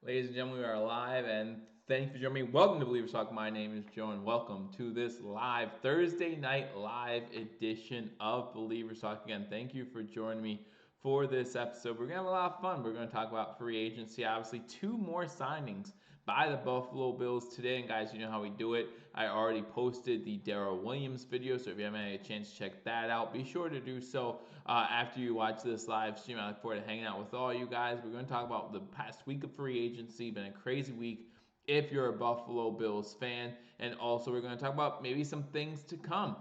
Ladies and gentlemen, we are live, and thank you for joining me. Welcome to Billievers Talk. My name is Joe, and welcome to this live Thursday night live edition of Billievers Talk. Again, thank you for joining me for this episode. We're going to have a lot of fun. We're going to talk about free agency. Obviously, two more signings by the Buffalo Bills today. And guys, you know how we do it. I already posted the Darrell Williams video, so if you haven't had a chance to check that out, be sure to do so after you watch this live stream. I look forward to hanging out with all you guys. We're going to talk about the past week of free agency. Been a crazy week if you're a Buffalo Bills fan. And also, we're going to talk about maybe some things to come.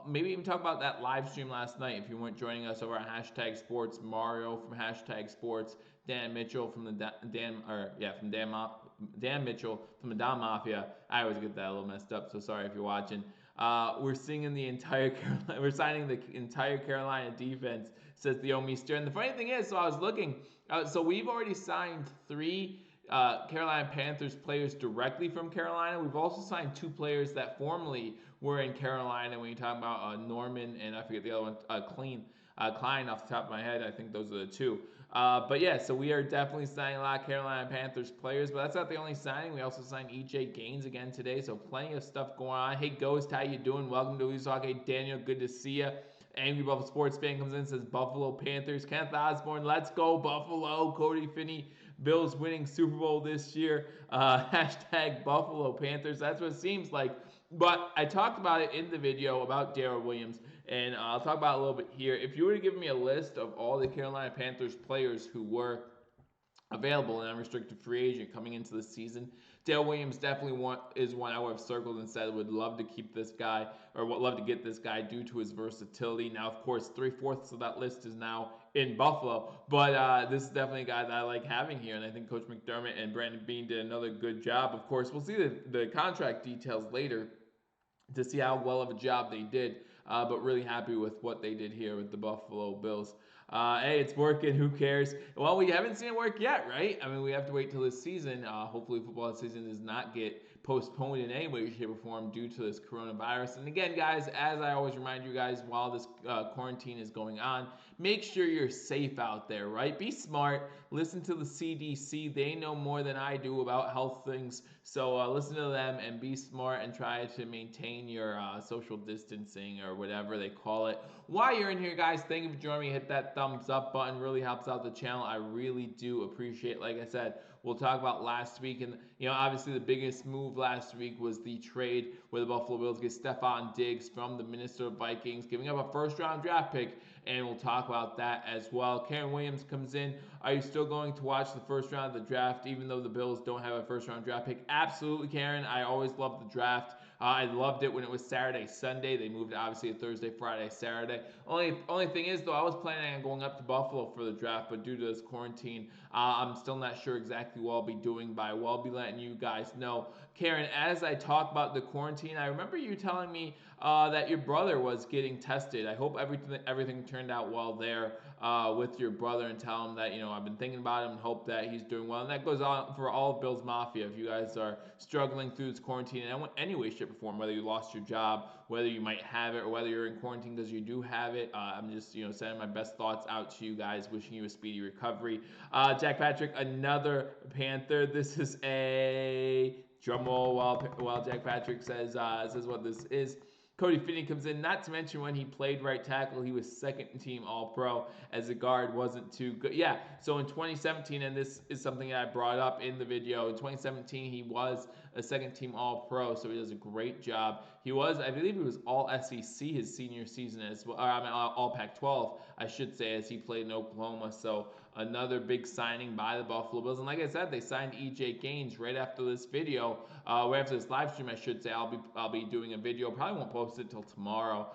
Maybe even talk about that live stream last night. If you weren't joining us over at hashtag Sports, Mario from hashtag Sports, Dan Mitchell from the Dan Mitchell from the Bills Mafia. I always get that a little messed up, so sorry if you're watching. We're signing the entire Carolina defense, says the Omister. And the funny thing is, so I was looking, so we've already signed three Carolina Panthers players directly from Carolina. We've also signed two players that formerly were in Carolina. When you talk about Norman and I forget the other one, Klein off the top of my head, I think those are the two. But yeah, so we are definitely signing a lot of Carolina Panthers players, but that's not the only signing. We also signed EJ Gaines again today, so plenty of stuff going on. Hey Ghost, how you doing? Welcome to Billievers Talk. Hey Daniel, good to see you. Angry Buffalo Sports fan comes in and says Buffalo Panthers. Kenneth Osborne, let's go Buffalo. Cody Finney, Bills winning Super Bowl this year. Hashtag Buffalo Panthers. That's what it seems like. But I talked about it in the video about Darrell Williams, and I'll talk about it a little bit here. If you were to give me a list of all the Carolina Panthers players who were available and unrestricted free agent coming into the season, Dale Williams definitely is one I would have circled and said would love to keep this guy or would love to get this guy due to his versatility. Now, of course, 3/4 of that list is now in Buffalo, but this is definitely a guy that I like having here, and I think Coach McDermott and Brandon Beane did another good job. Of course, we'll see the contract details later to see how well of a job they did. But really happy with what they did here with the Buffalo Bills. Hey, it's working. Who cares? Well, we haven't seen it work yet, right? I mean, we have to wait till this season. Hopefully, football season does not get postponed in any way, shape, or form due to this coronavirus. And again, guys, as I always remind you guys, while this quarantine is going on, make sure you're safe out there, right? Be smart. Listen to the CDC. They know more than I do about health things. So listen to them and be smart and try to maintain your social distancing or whatever they call it. While you're in here, guys, thank you for joining me. Hit that thumbs up button. Really helps out the channel. I really do appreciate it. Like I said, we'll talk about last week. And, obviously the biggest move last week was the trade where the Buffalo Bills get Stephon Diggs from the Minnesota Vikings, giving up a first-round draft pick. And we'll talk about that as well. Karen Williams comes in. Are you still going to watch the first round of the draft, even though the Bills don't have a first-round draft pick? Absolutely, Karen. I always loved the draft. I loved it when it was Saturday, Sunday. They moved it obviously to Thursday, Friday, Saturday. Only thing is, though, I was planning on going up to Buffalo for the draft, but due to this quarantine, I'm still not sure exactly what I'll be doing, but I will be letting you guys know. Karen, as I talk about the quarantine, I remember you telling me that your brother was getting tested. I hope everything turned out well there with your brother, and tell him that, I've been thinking about him and hope that he's doing well. And that goes on for all of Bills Mafia. If you guys are struggling through this quarantine in any way, shape, or form, whether you lost your job, whether you might have it, or whether you're in quarantine because you do have it, I'm just, sending my best thoughts out to you guys, wishing you a speedy recovery. Jack Patrick, another Panther. This is a drum roll while Jack Patrick says what this is. Cody Finney comes in, not to mention when he played right tackle, he was second team All-Pro as a guard, wasn't too good. Yeah, so in 2017, and this is something that I brought up in the video, in 2017 he was a second team All-Pro, so he does a great job. He was, I believe he was All-SEC his senior season as well, All Pac-12, I should say, as he played in Oklahoma. So another big signing by the Buffalo Bills. And like I said, they signed EJ Gaines right after this video, right after this live stream, I should say. I'll be doing a video, probably won't post it till tomorrow,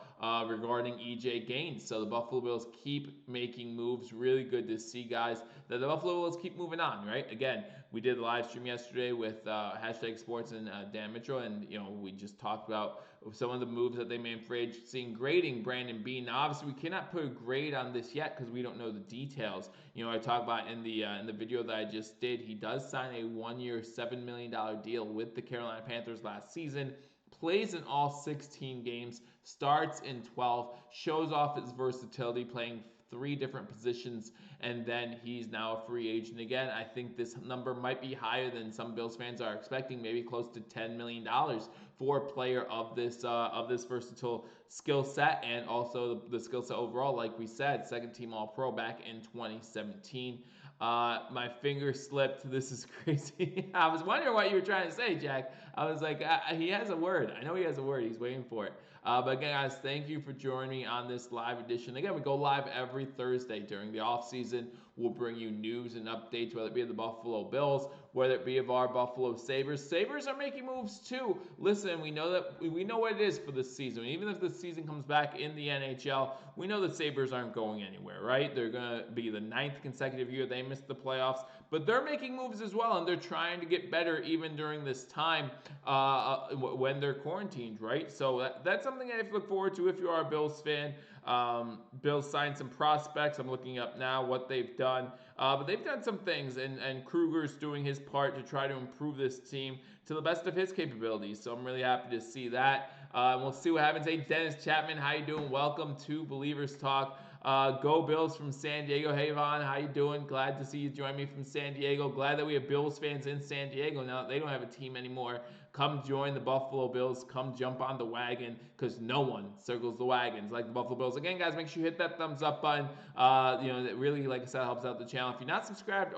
regarding EJ Gaines. So the Buffalo Bills keep making moves. Really good to see, guys, that the Buffalo Bills keep moving on, right? Again, we did the live stream yesterday with hashtag Sports and Dan Mitchell, and we just talked about some of the moves that they made in free agency, grading Brandon Beane. Now, obviously, we cannot put a grade on this yet because we don't know the details. I talked about in the video that I just did. He does sign a 1-year, $7 million deal with the Carolina Panthers last season. Plays in all 16 games, starts in 12, shows off his versatility, playing 3 different positions, and then he's now a free agent again. I think this number might be higher than some Bills fans are expecting, maybe close to $10 million for a player of this versatile skill set, and also the skill set overall. Like we said, second team All Pro back in 2017. My finger slipped. This is crazy. I was wondering what you were trying to say, Jack. I was like, he has a word. I know he has a word. He's waiting for it. But again, guys, thank you for joining me on this live edition. Again, we go live every Thursday during the off season. We'll bring you news and updates, whether it be of the Buffalo Bills, whether it be of our Buffalo Sabres. Sabres are making moves too. Listen, we know what it is for this season. Even if the season comes back in the NHL, we know the Sabres aren't going anywhere, right? They're going to be the 9th consecutive year they missed the playoffs, but they're making moves as well, and they're trying to get better even during this time when they're quarantined, right? So that's something I have to look forward to if you are a Bills fan. Bills signed some prospects. I'm looking up now what they've done. But they've done some things, and Kruger's doing his part to try to improve this team to the best of his capabilities. So I'm really happy to see that. We'll see what happens. Hey, Dennis Chapman, how you doing? Welcome to Believers Talk. Go Bills from San Diego. Hey, Vaughn, how you doing? Glad to see you join me from San Diego. Glad that we have Bills fans in San Diego now that they don't have a team anymore. Come join the Buffalo Bills. Come jump on the wagon, because no one circles the wagons like the Buffalo Bills. Again, guys, make sure you hit that thumbs up button. That really, like I said, helps out the channel. If you're not subscribed,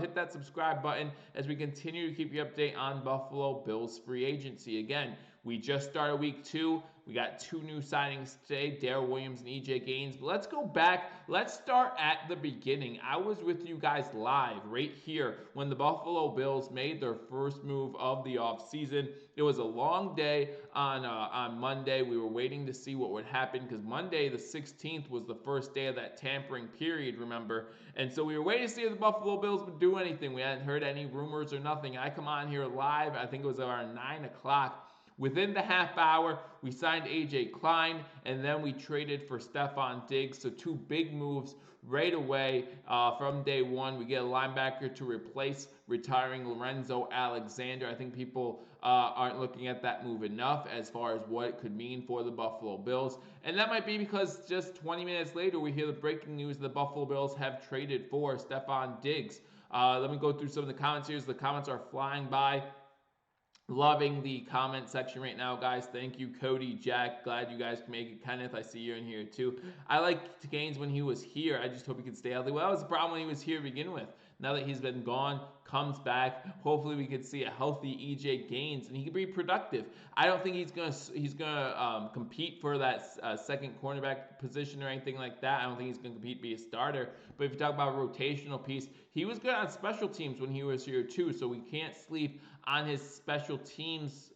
hit that subscribe button as we continue to keep you updated on Buffalo Bills free agency. Again, we just started week 2. We got 2 new signings today, Darrell Williams and EJ Gaines. But let's go back. Let's start at the beginning. I was with you guys live right here when the Buffalo Bills made their first move of the offseason. It was a long day on Monday. We were waiting to see what would happen because Monday the 16th was the first day of that tampering period, remember? And so we were waiting to see if the Buffalo Bills would do anything. We hadn't heard any rumors or nothing. I come on here live, I think it was around 9 o'clock. Within the half hour, we signed A.J. Klein, and then we traded for Stephon Diggs. So 2 big moves right away from day one. We get a linebacker to replace retiring Lorenzo Alexander. I think people aren't looking at that move enough as far as what it could mean for the Buffalo Bills. And that might be because just 20 minutes later, we hear the breaking news the Buffalo Bills have traded for Stephon Diggs. Let me go through some of the comments here. The comments are flying by. Loving the comment section right now, guys. Thank you, Cody, Jack. Glad you guys can make it. Kenneth, I see you in here too. I liked Gaines when he was here. I just hope he could stay healthy. Well, that was the problem when he was here to begin with. Now that he's been gone, comes back. Hopefully, we could see a healthy EJ Gaines, and he can be productive. I don't think he's gonna compete for that second cornerback position or anything like that. I don't think he's gonna compete to be a starter. But if you talk about a rotational piece, he was good on special teams when he was here too. So we can't sleep on his special teams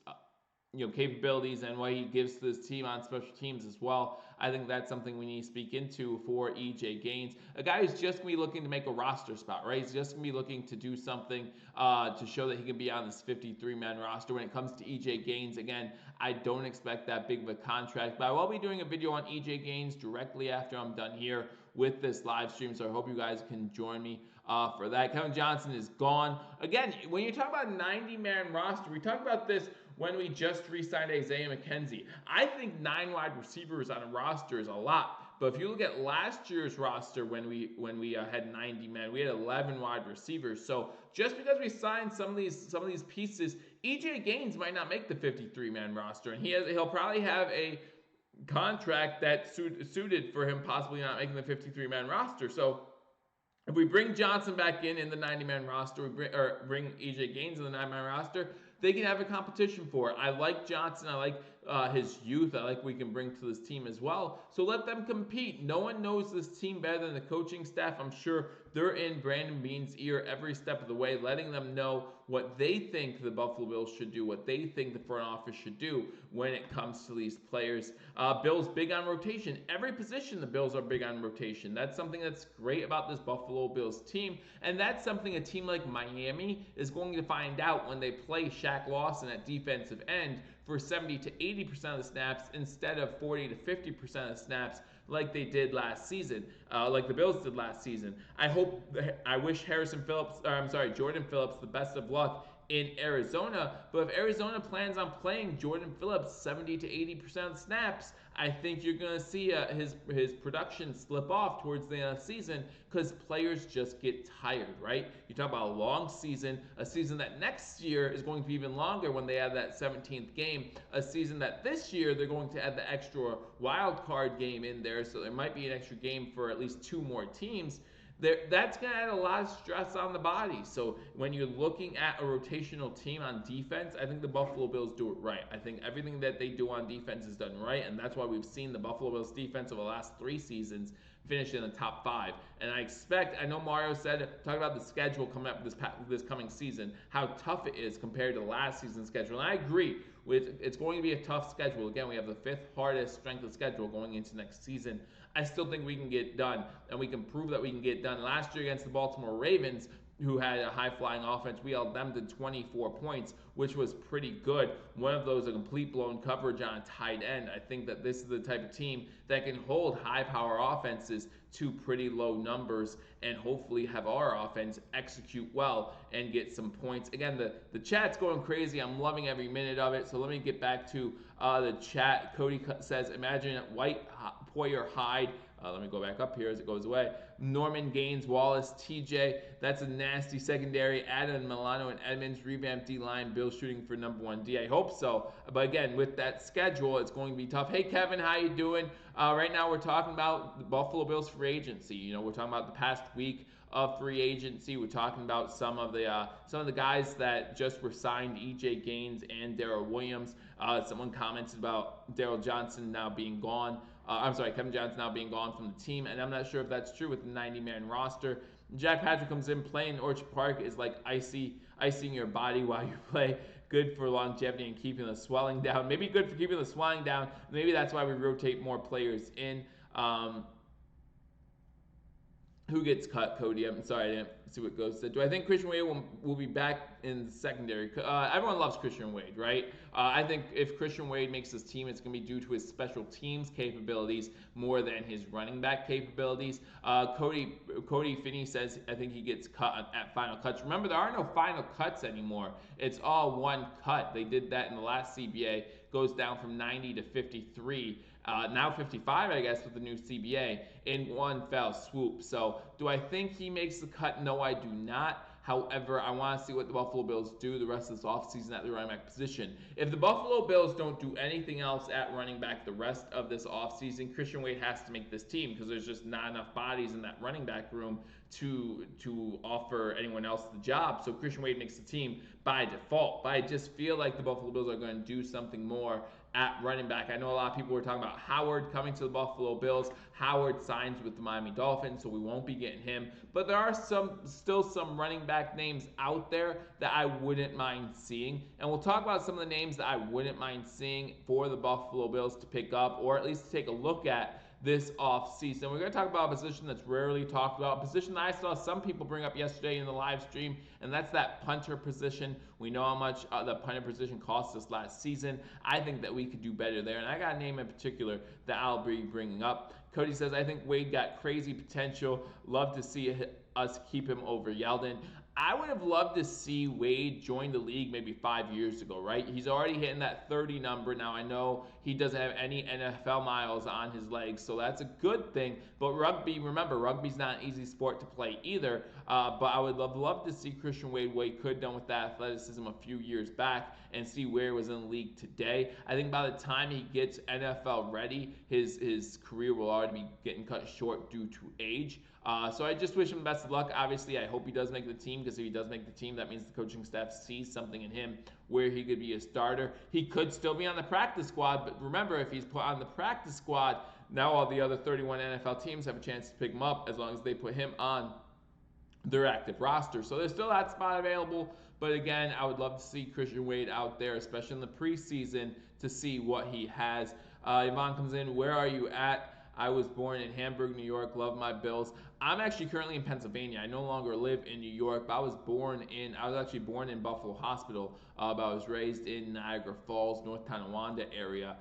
capabilities and what he gives to this team on special teams as well. I think that's something we need to speak into for EJ Gaines, a guy who's just going to be looking to make a roster spot, right? He's just going to be looking to do something to show that he can be on this 53-man roster. When it comes to EJ Gaines, again, I don't expect that big of a contract, but I will be doing a video on EJ Gaines directly after I'm done here with this live stream, so I hope you guys can join me for that. Kevin Johnson is gone. Again, when you talk about 90-man roster, we talked about this when we just re-signed Isaiah McKenzie. I think 9 wide receivers on a roster is a lot. But if you look at last year's roster when we had 90 men, we had 11 wide receivers. So just because we signed some of these pieces, EJ Gaines might not make the 53-man roster, and he'll probably have a contract that's suited for him possibly not making the 53-man roster. So if we bring Johnson back in the 90-man roster, bring EJ Gaines in the 9-man roster, they can have a competition for it. I like Johnson. I like his youth. I like what we can bring to this team as well. So let them compete. No one knows this team better than the coaching staff. I'm sure they're in Brandon Beane's ear every step of the way, letting them know what they think the Buffalo Bills should do, what they think the front office should do when it comes to these players. Bills big on rotation. Every position the Bills are big on rotation. That's something that's great about this Buffalo Bills team, and that's something a team like Miami is going to find out when they play Shaq Lawson at defensive end for 70 to 80% of the snaps instead of 40 to 50% of the snaps like they did last season, like the Bills did last season. I wish Jordan Phillips the best of luck in Arizona. But if Arizona plans on playing Jordan Phillips 70 to 80% of snaps, I think you're going to see his production slip off towards the end of the season because players just get tired, right? You talk about a long season, a season that next year is going to be even longer when they add that 17th game, a season that this year they're going to add the extra wild card game in there, so there might be an extra game for at least 2 more teams. That's going to add a lot of stress on the body. So when you're looking at a rotational team on defense, I think the Buffalo Bills do it right. I think everything that they do on defense is done right, and that's why we've seen the Buffalo Bills defense over the last 3 seasons finish in the top 5. And I know Mario said, talk about the schedule coming up this coming season, how tough it is compared to last season's schedule. And I agree it's going to be a tough schedule. Again, we have the 5th hardest strength of schedule going into next season. I still think we can get done, and we can prove that we can get done. Last year against the Baltimore Ravens, who had a high-flying offense, we held them to 24 points, which was pretty good. One of those, a complete blown coverage on a tight end. I think that this is the type of team that can hold high-power offenses to pretty low numbers and hopefully have our offense execute well and get some points. Again, the chat's going crazy. I'm loving every minute of it. So let me get back to the chat. Cody says, imagine White, Poyer, Hyde. Let me go back up here as it goes away. Norman, Gaines, Wallace, TJ. That's a nasty secondary. Adam, Milano, and Edmonds. Revamped D-line. Bills shooting for number 1 D. I hope so. But again, with that schedule, it's going to be tough. Hey, Kevin, how you doing? Right now, we're talking about the Buffalo Bills free agency. You know, we're talking about the past week of free agency. We're talking about some of the guys that just were signed, EJ Gaines and Darrell Williams. Someone commented about Daryl Johnson now being gone. Kevin Johnson now being gone from the team, and I'm not sure if that's true with the 90-man roster. Jack Patrick comes in, playing Orchard Park is like icing your body while you play. Good for longevity and keeping the swelling down. Maybe good for keeping the swelling down. Maybe that's why we rotate more players in. Who gets cut, Cody? I'm sorry, I didn't see what Ghost said. Do I think Christian Wade will be back in the secondary? Everyone loves Christian Wade, right? I think if Christian Wade makes this team, it's going to be due to his special teams capabilities more than his running back capabilities. Cody Finney says, I think he gets cut at final cuts. Remember, there are no final cuts anymore. It's all one cut. They did that in the last CBA. Goes down from 90 to 53. Now 55, I guess, with the new CBA in one fell swoop. So do I think he makes the cut? No, I do not. However, I want to see what the Buffalo Bills do the rest of this offseason at the running back position. If the Buffalo Bills don't do anything else at running back the rest of this offseason, Christian Wade has to make this team because there's just not enough bodies in that running back room to offer anyone else the job. So Christian Wade makes the team by default. But I just feel like the Buffalo Bills are going to do something more at running back. I know a lot of people were talking about Howard coming to the Buffalo Bills. Howard signs with the Miami Dolphins, so we won't be getting him. But there are still some running back names out there that I wouldn't mind seeing. And we'll talk about some of the names that I wouldn't mind seeing for the Buffalo Bills to pick up, or at least to take a look at this offseason. We're going to talk about a position that's rarely talked about, a position that I saw some people bring up yesterday in the live stream, and that's that punter position. We know how much the punter position cost us last season. I think that we could do better there, and I got a name in particular that I'll be bringing up. Cody says, I think Wade got crazy potential. Love to see us keep him over Yeldon. I would have loved to see Wade join the league maybe 5 years ago, right? He's already hitting that 30 number. Now, I know he doesn't have any NFL miles on his legs, so that's a good thing. But remember, rugby's not an easy sport to play either. But I would love to see Christian Wade what he could have done with that athleticism a few years back and see where he was in the league today. I think by the time he gets NFL ready, his career will already be getting cut short due to age. So I just wish him best of luck. Obviously, I hope he does make the team, because if he does make the team, that means the coaching staff sees something in him where he could be a starter. He could still be on the practice squad, but remember, if he's put on the practice squad, now all the other 31 NFL teams have a chance to pick him up as long as they put him on their active roster. So there's still that spot available. But again, I would love to see Christian Wade out there, especially in the preseason, to see what he has. Yvonne comes in, where are you at? I was born in Hamburg, New York. Love my Bills. I'm actually currently in Pennsylvania. I no longer live in New York, but I was actually born in Buffalo Hospital, but I was raised in Niagara Falls, North Tonawanda area.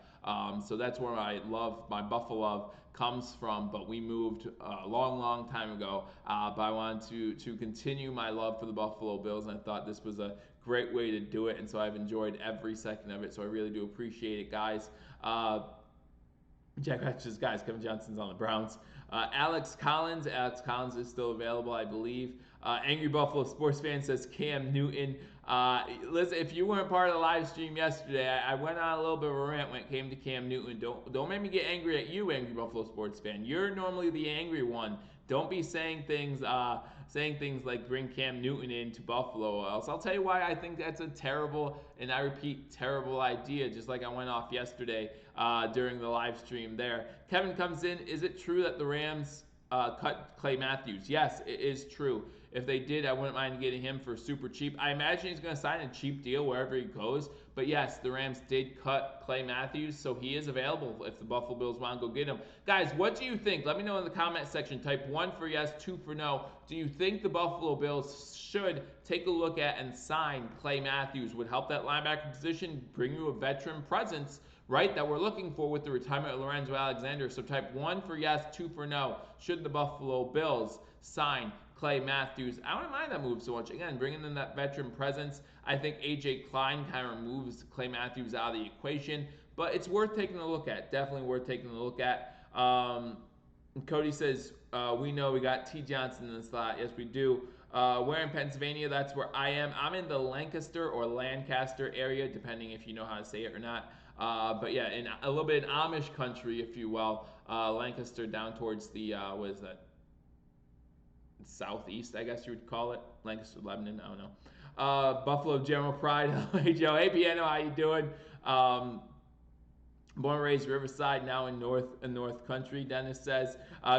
So that's where my Buffalo love comes from. But we moved a long, long time ago. But I wanted to continue my love for the Buffalo Bills, and I thought this was a great way to do it. And so I've enjoyed every second of it. So I really do appreciate it, guys. Jack Hatch's guys, Kevin Johnson's on the Browns. Alex Collins is still available, I believe. Angry Buffalo Sports Fan says Cam Newton. Listen, if you weren't part of the live stream yesterday, I went on a little bit of a rant when it came to Cam Newton. Don't make me get angry at you, Angry Buffalo Sports Fan. You're normally the angry one. Don't be saying things like bring Cam Newton into Buffalo, or else I'll tell you why I think that's a terrible, and I repeat, terrible idea, just like I went off yesterday during the live stream there. Kevin comes in, is it true that the Rams cut Clay Matthews? Yes, it is true. If they did, I wouldn't mind getting him for super cheap. I imagine he's going to sign a cheap deal wherever he goes. But yes, the Rams did cut Clay Matthews, so he is available if the Buffalo Bills want to go get him. Guys, what do you think? Let me know in the comment section. Type 1 for yes, 2 for no. Do you think the Buffalo Bills should take a look at and sign Clay Matthews? Would help that linebacker position, bring you a veteran presence, right, that we're looking for with the retirement of Lorenzo Alexander. So type 1 for yes, 2 for no. Should the Buffalo Bills sign Clay Matthews? I don't mind that move so much. Again, bringing in that veteran presence. I think A.J. Klein kind of removes Clay Matthews out of the equation, but it's worth taking a look at. Definitely worth taking a look at. Cody says, we know we got T. Johnson in the slot. Yes, we do. We're in Pennsylvania. That's where I am. I'm in the Lancaster or Lancaster area, depending if you know how to say it or not. But yeah, in a little bit in Amish country, if you will. Lancaster down towards the, what is that? Southeast, I guess you would call it. Lancaster, Lebanon, I don't know. Buffalo General Pride. Hey, Joe. Hey, Piano, how you doing? Born and raised Riverside, now in North Country. Dennis says,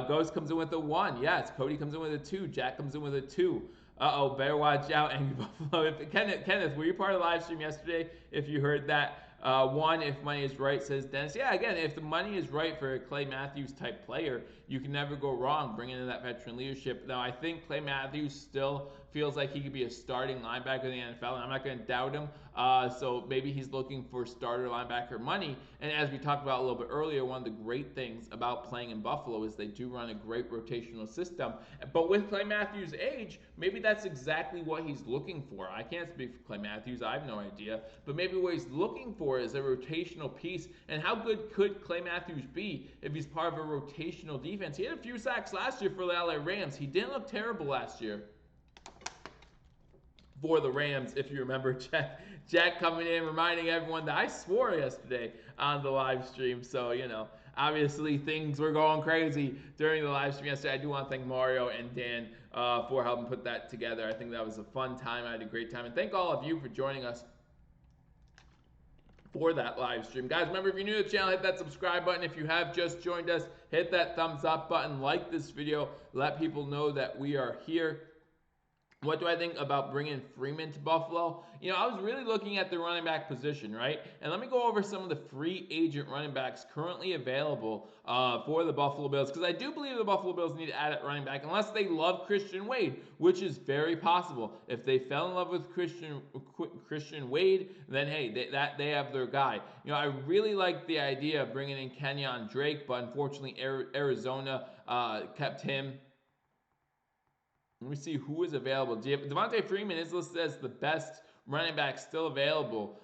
Ghost comes in with a 1. Yes, Cody comes in with a 2. Jack comes in with a 2. Uh-oh, better watch out, Angry Buffalo. Kenneth, were you part of the live stream yesterday? If you heard that. 1, if money is right, says Dennis. Yeah, again, if the money is right for a Clay Matthews type player, you can never go wrong bringing in that veteran leadership. Now, I think Clay Matthews still feels like he could be a starting linebacker in the NFL, and I'm not going to doubt him. So maybe he's looking for starter linebacker money. And as we talked about a little bit earlier, one of the great things about playing in Buffalo is they do run a great rotational system. But with Clay Matthews' age, maybe that's exactly what he's looking for. I can't speak for Clay Matthews. I have no idea. But maybe what he's looking for is a rotational piece. And how good could Clay Matthews be if he's part of a rotational defense? He had a few sacks last year for the LA Rams. He didn't look terrible last year for the Rams, if you remember. Jack coming in, reminding everyone that I swore yesterday on the live stream. So, you know, obviously things were going crazy during the live stream yesterday. I do want to thank Mario and Dan for helping put that together. I think that was a fun time. I had a great time. And thank all of you for joining us for that live stream. Guys, remember, if you're new to the channel, hit that subscribe button. If you have just joined us, hit that thumbs up button. Like this video. Let people know that we are here. What do I think about bringing Freeman to Buffalo? You know, I was really looking at the running back position, right? And let me go over some of the free agent running backs currently available for the Buffalo Bills, because I do believe the Buffalo Bills need to add at running back, unless they love Christian Wade, which is very possible. If they fell in love with Christian Wade, then hey, they have their guy. You know, I really like the idea of bringing in Kenyon Drake, but unfortunately Arizona kept him. Let me see who is available. Devontae Freeman is listed as the best running back still available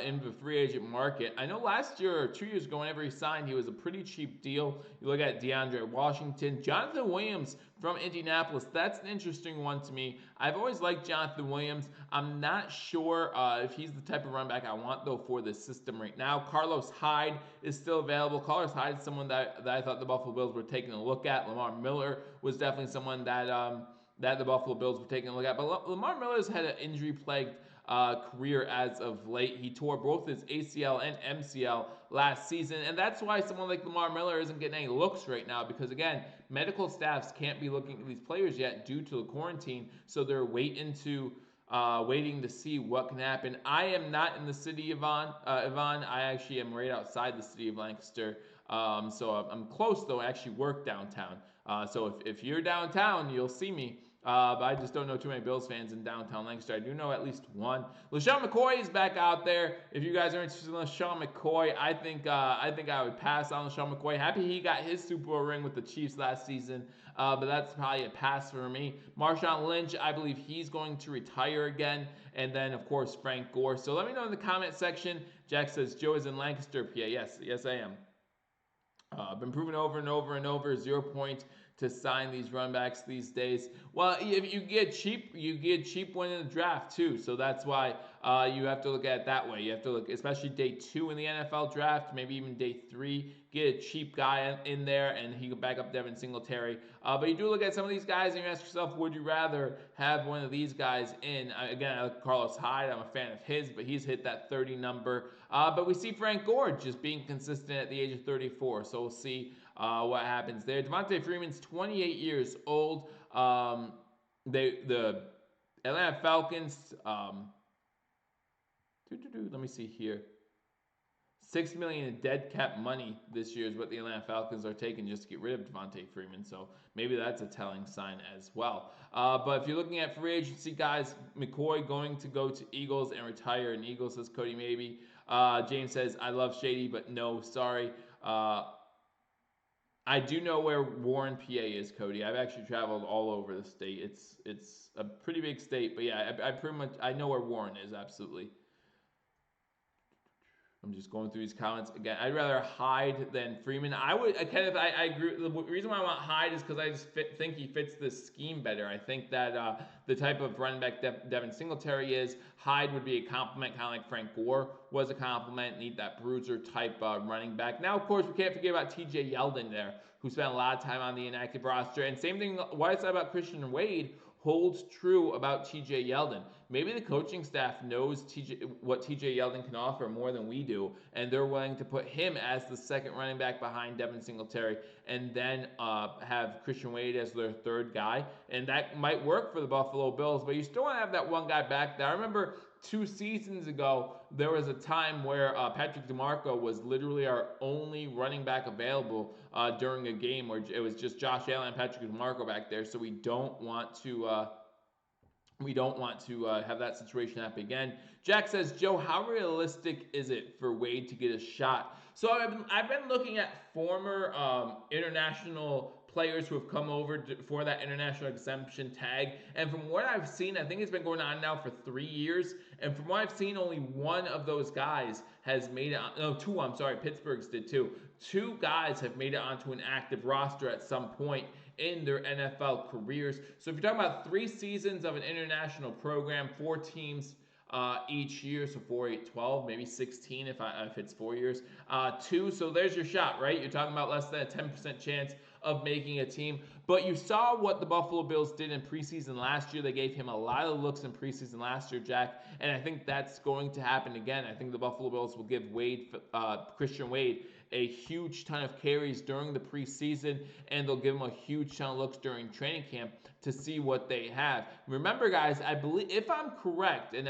in the free agent market. I know last year or 2 years ago, whenever he signed, he was a pretty cheap deal. You look at DeAndre Washington. Jonathan Williams from Indianapolis. That's an interesting one to me. I've always liked Jonathan Williams. I'm not sure if he's the type of running back I want, though, for this system right now. Carlos Hyde is still available. Carlos Hyde is someone that I thought the Buffalo Bills were taking a look at. Lamar Miller was definitely someone that the Buffalo Bills were taking a look at. But Lamar Miller's had an injury-plagued career as of late. He tore both his ACL and MCL last season, and that's why someone like Lamar Miller isn't getting any looks right now, because, again, medical staffs can't be looking at these players yet due to the quarantine, so they're waiting to see what can happen. I am not in the city of Yvonne. I actually am right outside the city of Lancaster. So I'm close, though. I actually work downtown. So if you're downtown, you'll see me. But I just don't know too many Bills fans in downtown Lancaster. I do know at least one. LaShawn McCoy is back out there. If you guys are interested in LaShawn McCoy, I think I would pass on LaShawn McCoy. Happy he got his Super Bowl ring with the Chiefs last season, but that's probably a pass for me. Marshawn Lynch, I believe he's going to retire again. And then, of course, Frank Gore. So let me know in the comment section. Jack says, Joe is in Lancaster, PA. Yes, I am. Been proven over and over and over, 0 point to sign these run backs these days. Well, if you get cheap, when in the draft too. So that's why you have to look at it that way. You have to look, especially day 2 in the NFL draft, maybe even day 3. Get a cheap guy in there, and he can back up Devin Singletary. But you do look at some of these guys, and you ask yourself, would you rather have one of these guys in? Again, I like Carlos Hyde. I'm a fan of his, but he's hit that 30 number. But we see Frank Gore just being consistent at the age of 34. So we'll see what happens there. Devontae Freeman's 28 years old. The Atlanta Falcons. Let me see here. $6 million in dead cap money this year is what the Atlanta Falcons are taking just to get rid of Devontae Freeman. So maybe that's a telling sign as well. But if you're looking at free agency guys, McCoy going to go to Eagles and retire. And Eagles, says Cody, maybe. James says, I love Shady, but no, sorry. I do know where Warren, PA is, Cody. I've actually traveled all over the state. It's a pretty big state, but yeah, I know where Warren is, absolutely. I'm just going through these comments again. I'd rather Hyde than Freeman. I agree. The reason why I want Hyde is because I just think he fits this scheme better. I think that the type of running back Devin Singletary is, Hyde would be a compliment, kind of like Frank Gore was a compliment. Need that bruiser type running back. Now, of course, we can't forget about T.J. Yeldon there, who spent a lot of time on the inactive roster. And same thing, what I said about Christian Wade holds true about T.J. Yeldon. Maybe the coaching staff knows what T.J. Yeldon can offer more than we do, and they're willing to put him as the second running back behind Devin Singletary, and then have Christian Wade as their third guy. And that might work for the Buffalo Bills, but you still want to have that one guy back there. I remember 2 seasons ago, there was a time where Patrick DeMarco was literally our only running back available during a game where it was just Josh Allen and Patrick DeMarco back there. So we don't want to have that situation happen again. Jack says, Joe, how realistic is it for Wade to get a shot? So I've been looking at former international players who have come over for that international exemption tag. And from what I've seen, I think it's been going on now for 3 years. And from what I've seen, only one of those guys has made it on. No, 2, I'm sorry. Pittsburgh's did too. 2 guys have made it onto an active roster at some point in their NFL careers. So if you're talking about 3 seasons of an international program, 4 teams each year, so 4, 8, 12, maybe 16 if it's 4 years. 2, so there's your shot, right? You're talking about less than a 10% chance of making a team. But you saw what the Buffalo Bills did in preseason last year. They gave him a lot of looks in preseason last year, Jack, and I think that's going to happen again. I think the Buffalo Bills will give Christian Wade a huge ton of carries during the preseason, and they'll give him a huge ton of looks during training camp to see what they have. Remember, guys, I believe, if I'm correct, and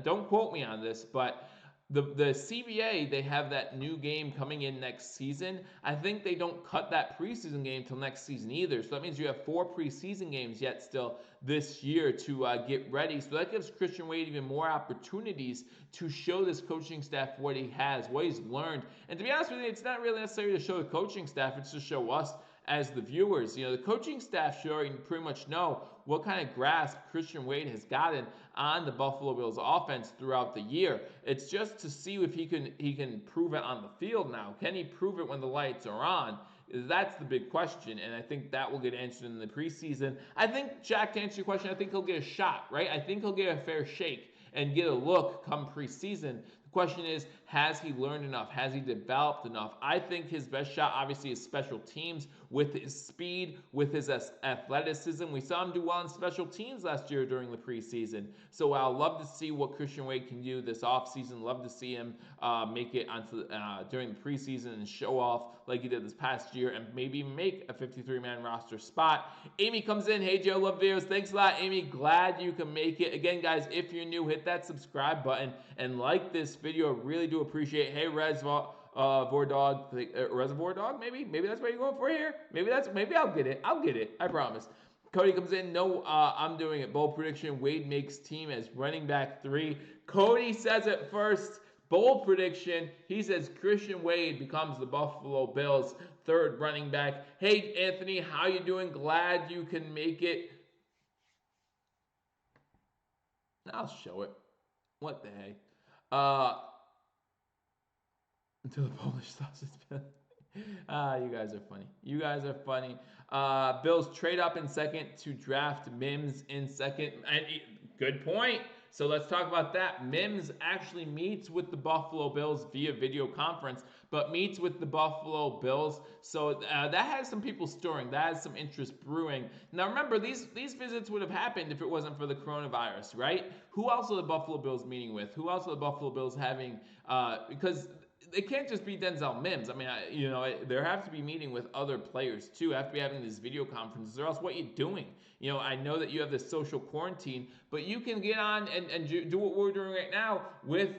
don't quote me on this, but the CBA, they have that new game coming in next season. I think they don't cut that preseason game till next season either. So that means you have 4 preseason games yet still this year to get ready. So that gives Christian Wade even more opportunities to show this coaching staff what he has, what he's learned. And to be honest with you, it's not really necessary to show the coaching staff. It's to show us as the viewers. You know, the coaching staff should already pretty much know what kind of grasp Christian Wade has gotten on the Buffalo Bills offense throughout the year. It's just to see if he can prove it on the field now. Can he prove it when the lights are on? That's the big question, and I think that will get answered in the preseason. I think, Jack, to answer your question, I think he'll get a shot, right? I think he'll get a fair shake and get a look come preseason. The question is, has he learned enough? Has he developed enough? I think his best shot, obviously, is special teams with his speed, with his athleticism. We saw him do well in special teams last year during the preseason. So I'll love to see what Christian Wade can do this offseason. Love to see him make it onto during the preseason and show off like he did this past year and maybe make a 53-man roster spot. Amy comes in. Hey, Joe, love videos. Thanks a lot, Amy. Glad you can make it. Again, guys, if you're new, hit that subscribe button and like this video. I really do appreciate it. Hey, Vordog, Reservoir Dog, maybe that's what you're going for here. Maybe I'll get it. I promise. Cody comes in. No, I'm doing it. Bold prediction: Wade makes team as running back 3. Cody says it first. Bold prediction: he says Christian Wade becomes the Buffalo Bills' 3rd running back. Hey Anthony, how you doing? Glad you can make it. I'll show it. What the heck? Until the Polish sausage. You guys are funny. Bills trade up in 2nd to draft Mims in 2nd. And good point. So let's talk about that. Mims actually meets with the Buffalo Bills via video conference, but meets with the Buffalo Bills. So that has some people stirring. That has some interest brewing. Now remember, these visits would have happened if it wasn't for the coronavirus, right? Who else are the Buffalo Bills meeting with? Who else are the Buffalo Bills having? Because it can't just be Denzel Mims. I mean, there have to be meeting with other players too. Have to be having these video conferences, or else what are you doing? I know that you have this social quarantine, but you can get on and do what we're doing right now with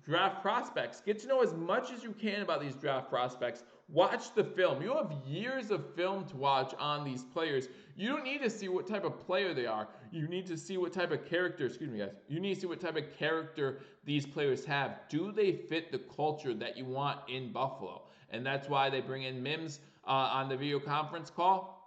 draft prospects. Get to know as much as you can about these draft prospects. Watch the film. You have years of film to watch on these players. You don't need to see what type of player they are. You need to see what type of character, excuse me guys, you need to see what type of character these players have. Do they fit the culture that you want in Buffalo? And that's why they bring in Mims on the video conference call.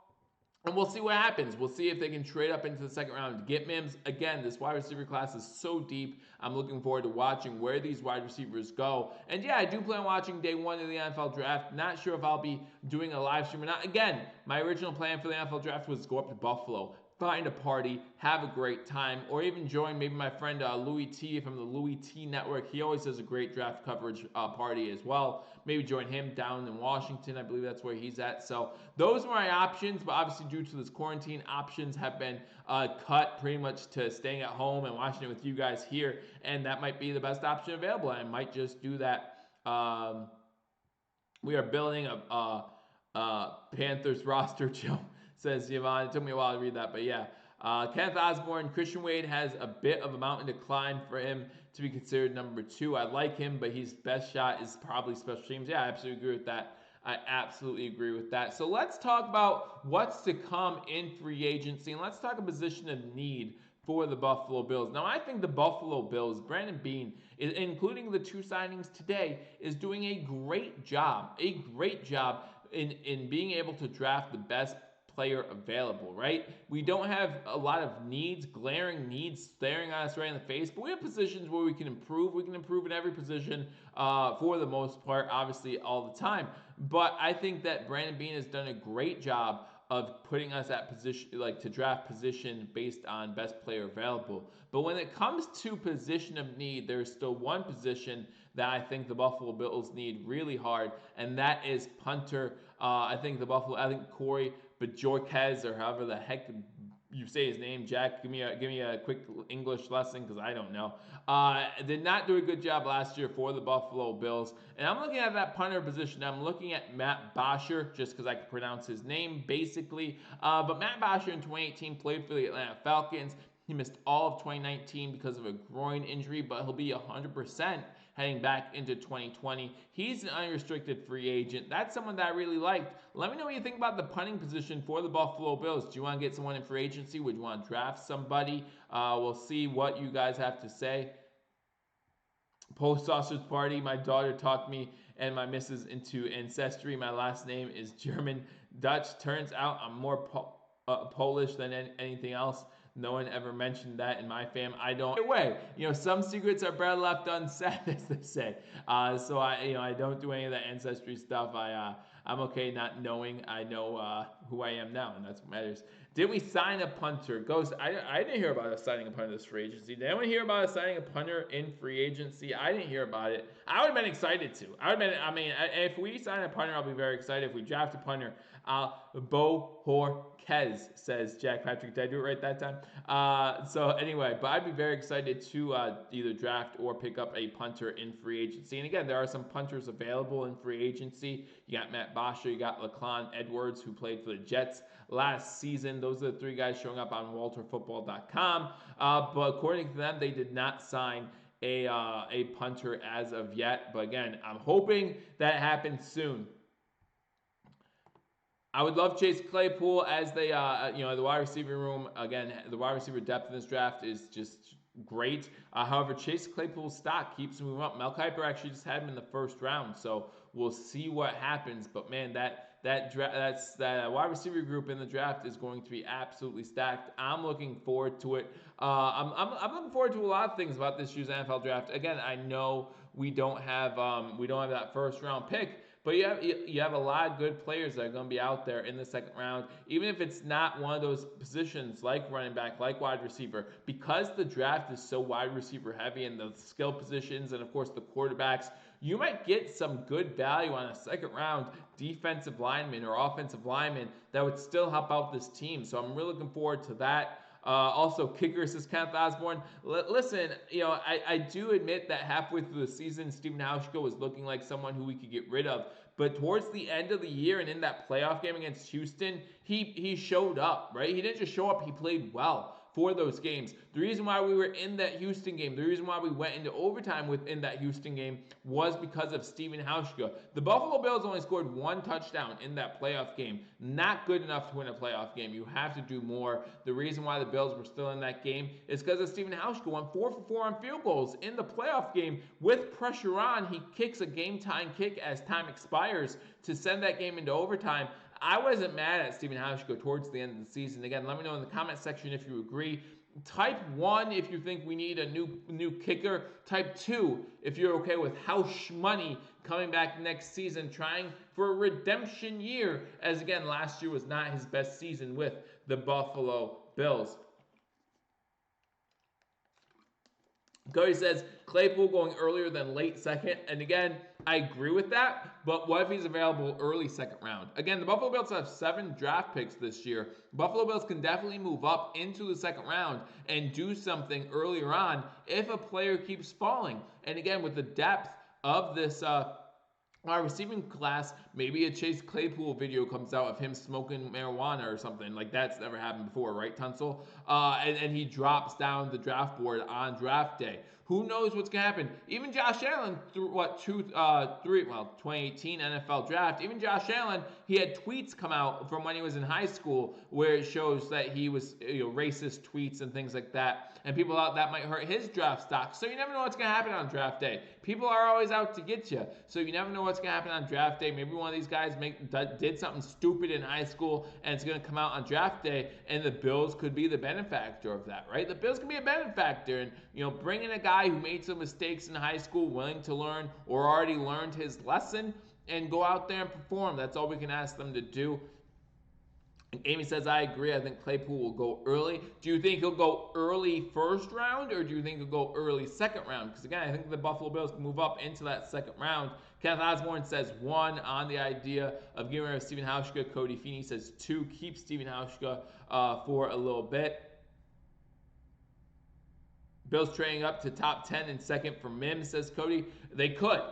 And we'll see what happens. We'll see if they can trade up into the 2nd round to get Mims. Again, this wide receiver class is so deep. I'm looking forward to watching where these wide receivers go. And yeah, I do plan on watching day 1 of the NFL draft. Not sure if I'll be doing a live stream or not. Again, my original plan for the NFL draft was to go up to Buffalo, find a party, have a great time, or even join maybe my friend Louis T from the Louis T Network. He always does a great draft coverage party as well. Maybe join him down in Washington. I believe that's where he's at. So those are my options, but obviously due to this quarantine, options have been cut pretty much to staying at home and watching it with you guys here, and that might be the best option available. I might just do that. We are building a Panthers roster, Joe. Says Yvonne. It took me a while to read that, but yeah. Kenneth Osborne, Christian Wade has a bit of a mountain to climb for him to be considered number 2. I like him, but his best shot is probably special teams. Yeah, I absolutely agree with that. I absolutely agree with that. So let's talk about what's to come in free agency, and let's talk a position of need for the Buffalo Bills. Now, I think the Buffalo Bills, Brandon Beane, including the 2 signings today, is doing a great job in being able to draft the best player available, right? We don't have a lot of glaring needs staring at us right in the face, but we have positions where we can improve. We can improve in every position for the most part, obviously all the time. But I think that Brandon Beane has done a great job of putting us at position, like to draft position based on best player available. But when it comes to position of need, there's still one position that I think the Buffalo Bills need really hard, and that is punter. I think Corey Bajorquez, or however the heck you say his name, Jack, give me a quick English lesson because I don't know. Did not do a good job last year for the Buffalo Bills. And I'm looking at that punter position. I'm looking at Matt Bosher, just because I can pronounce his name, basically. But Matt Bosher in 2018 played for the Atlanta Falcons. He missed all of 2019 because of a groin injury, but he'll be 100% heading back into 2020. He's an unrestricted free agent. That's someone that I really liked. Let me know what you think about the punting position for the Buffalo Bills. Do you want to get someone in free agency? Would you want to draft somebody? We'll see what you guys have to say. Post sausage party. My daughter talked me and my missus into ancestry. My last name is German Dutch. Turns out I'm more Polish than anything else. No one ever mentioned that in my fam. I don't. Anyway, some secrets are better left unsaid, as they say. So I don't do any of that ancestry stuff. I'm okay not knowing. I know who I am now, and that's what matters. Did we sign a punter? Ghost, I didn't hear about us signing a punter this free agency. Did anyone hear about us signing a punter in free agency? I didn't hear about it. I would have been excited to. If we sign a punter, I'll be very excited. If we draft a punter, Bo Horquez, says Jack Patrick. Did I do it right that time? So anyway, but I'd be very excited to either draft or pick up a punter in free agency. And again, there are some punters available in free agency. You got Matt Bosher, you got LaClon Edwards, who played for the Jets last season. Those are the 3 guys showing up on WalterFootball.com. But according to them, they did not sign a punter as of yet. But again, I'm hoping that happens soon. I would love Chase Claypool as the wide receiver room. Again, the wide receiver depth in this draft is just great. However, Chase Claypool's stock keeps moving up. Mel Kiper actually just had him in the first round, so we'll see what happens. But man, that wide receiver group in the draft is going to be absolutely stacked. I'm looking forward to it. I'm looking forward to a lot of things about this year's NFL draft. Again, I know we don't have that first round pick. But you have a lot of good players that are going to be out there in the second round, even if it's not one of those positions like running back, like wide receiver, because the draft is so wide receiver heavy and the skill positions and, of course, the quarterbacks. You might get some good value on a second round defensive lineman or offensive lineman that would still help out this team. So I'm really looking forward to that. Also, kicker, says Kenneth Osborne. Listen, I do admit that halfway through the season, Stephen Hauschka was looking like someone who we could get rid of. But towards the end of the year and in that playoff game against Houston, he showed up, right? He didn't just show up, he played well for those games. The reason why we were in that Houston game, the reason why we went into overtime within that Houston game was because of Stephen Hauschka. The Buffalo Bills only scored one touchdown in that playoff game. Not good enough to win a playoff game. You have to do more. The reason why the Bills were still in that game is because of Stephen Hauschka went 4 for 4 on field goals in the playoff game with pressure on. He kicks a game-tying kick as time expires to send that game into overtime. I wasn't mad at Stephen Hauschka towards the end of the season. Again, let me know in the comment section if you agree. Type 1 if you think we need a new kicker. Type 2 if you're okay with Hausch money coming back next season, trying for a redemption year, as again, last year was not his best season with the Buffalo Bills. Cody says Claypool going earlier than late second. And again, I agree with that. But what if he's available early second round? Again, the Buffalo Bills have 7 draft picks this year. Buffalo Bills can definitely move up into the second round and do something earlier on if a player keeps falling. And again, with the depth of this our receiving class, maybe a Chase Claypool video comes out of him smoking marijuana or something. Like, that's never happened before, right, Tunsil? And he drops down the draft board on draft day. Who knows what's going to happen? Even Josh Allen, through 2018 NFL draft, even Josh Allen, he had tweets come out from when he was in high school where it shows that he was, racist tweets and things like that. And people thought that might hurt his draft stock. So you never know what's going to happen on draft day. People are always out to get you. So you never know what's going to happen on draft day. Maybe one of these guys did something stupid in high school and it's going to come out on draft day, and the Bills could be the benefactor of that, right? The Bills can be a benefactor, and bring in a guy who made some mistakes in high school, willing to learn or already learned his lesson, and go out there and perform. That's all we can ask them to do. And Amy says, I agree. I think Claypool will go early. Do you think he'll go early first round, or do you think he'll go early second round? Because again, I think the Buffalo Bills can move up into that second round. Kenneth Osborne says 1 on the idea of getting rid of Stephen Hauschka. Cody Feeney says 2, keep Stephen Hauschka for a little bit. Bills trading up to top 10 and second for Mims, says Cody. They could.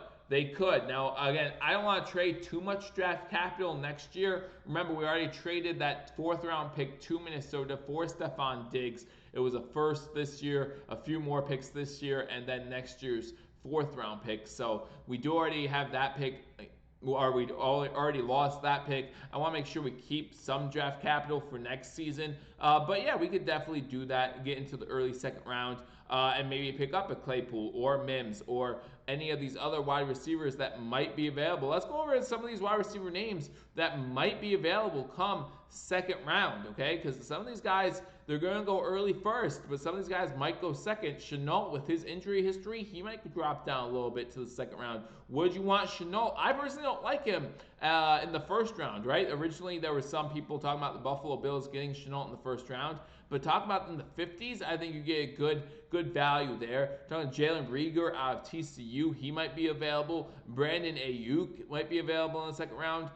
Now, again, I don't want to trade too much draft capital next year. Remember, we already traded that 4th round pick to Minnesota for Stephon Diggs. It was a first this year, a few more picks this year, and then next year's 4th round pick. So we do already have that pick, or we already lost that pick. I want to make sure we keep some draft capital for next season. But yeah, we could definitely do that, get into the early second round, and maybe pick up a Claypool or Mims or any of these other wide receivers that might be available. Let's go over some of these wide receiver names that might be available come second round, okay? Because some of these guys, they're going to go early first, but some of these guys might go second. Shenault, with his injury history, he might drop down a little bit to the second round. Would you want Shenault? I personally don't like him in the first round, right? Originally, there were some people talking about the Buffalo Bills getting Shenault in the first round, but talk about in the 50s, I think you get a good value there. Talking Jalen Reagor out of TCU, he might be available. Brandon Ayuk might be available in the second round.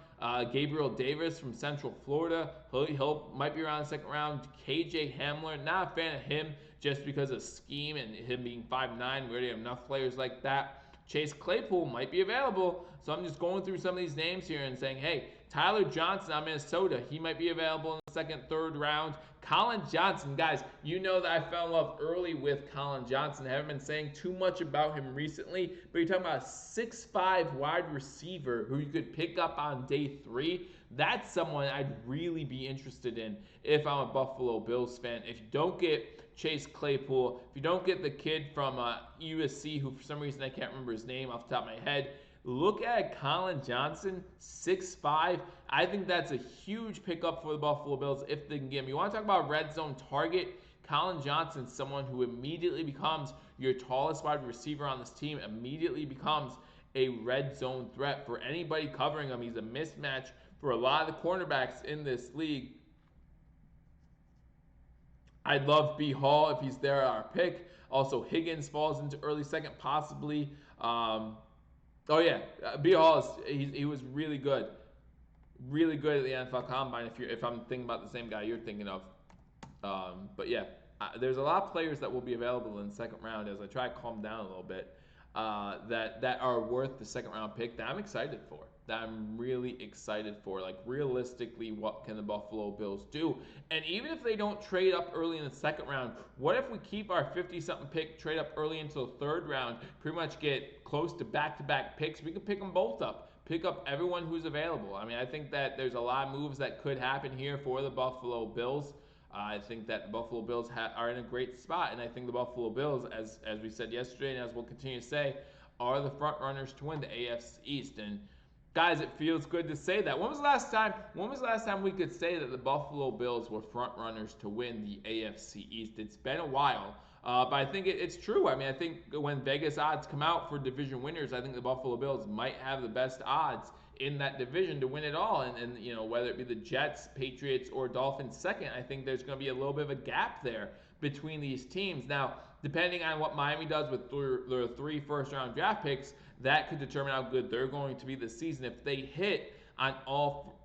Gabriel Davis from Central Florida, he might be around the second round. KJ Hamler, not a fan of him just because of scheme and him being 5'9". We already have enough players like that. Chase Claypool might be available. So I'm just going through some of these names here and saying, hey, Tyler Johnson out of Minnesota, he might be available in the second, third round. Colin Johnson, guys, you know that I fell in love early with Colin Johnson. I haven't been saying too much about him recently, but you're talking about a 6'5" wide receiver who you could pick up on day 3. That's someone I'd really be interested in if I'm a Buffalo Bills fan. If you don't get Chase Claypool, if you don't get the kid from USC, who for some reason I can't remember his name off the top of my head, look at Colin Johnson, 6'5". I think that's a huge pickup for the Buffalo Bills if they can get him. You want to talk about red zone target? Colin Johnson, someone who immediately becomes your tallest wide receiver on this team, immediately becomes a red zone threat for anybody covering him. He's a mismatch for a lot of the cornerbacks in this league. I'd love B. Hall if he's there at our pick. Also, Higgins falls into early second, possibly. Oh yeah, B. Hall he was really good at the NFL Combine. If I'm thinking about the same guy you're thinking of, but yeah, there's a lot of players that will be available in the second round as I try to calm down a little bit. That are worth the second round pick that I'm excited for. That I'm really excited for. Like, realistically, what can the Buffalo Bills do? And even if they don't trade up early in the second round, what if we keep our 50-something pick, trade up early into the third round, pretty much get close to back-to-back picks? We could pick them both up. Pick up everyone who's available. I mean, I think that there's a lot of moves that could happen here for the Buffalo Bills. I think that the Buffalo Bills are in a great spot, and I think the Buffalo Bills, as we said yesterday and as we'll continue to say, are the front runners to win the AFC East. And guys, it feels good to say that. When was the last time we could say that the Buffalo Bills were front runners to win the AFC East? It's been a while, but I think it's true. I mean, I think when Vegas odds come out for division winners, I think the Buffalo Bills might have the best odds in that division to win it all. And you know, whether it be the Jets, Patriots, or Dolphins second, I think there's going to be a little bit of a gap there between these teams. Now, depending on what Miami does with their 3 first-round draft picks, that could determine how good they're going to be this season. If they hit on all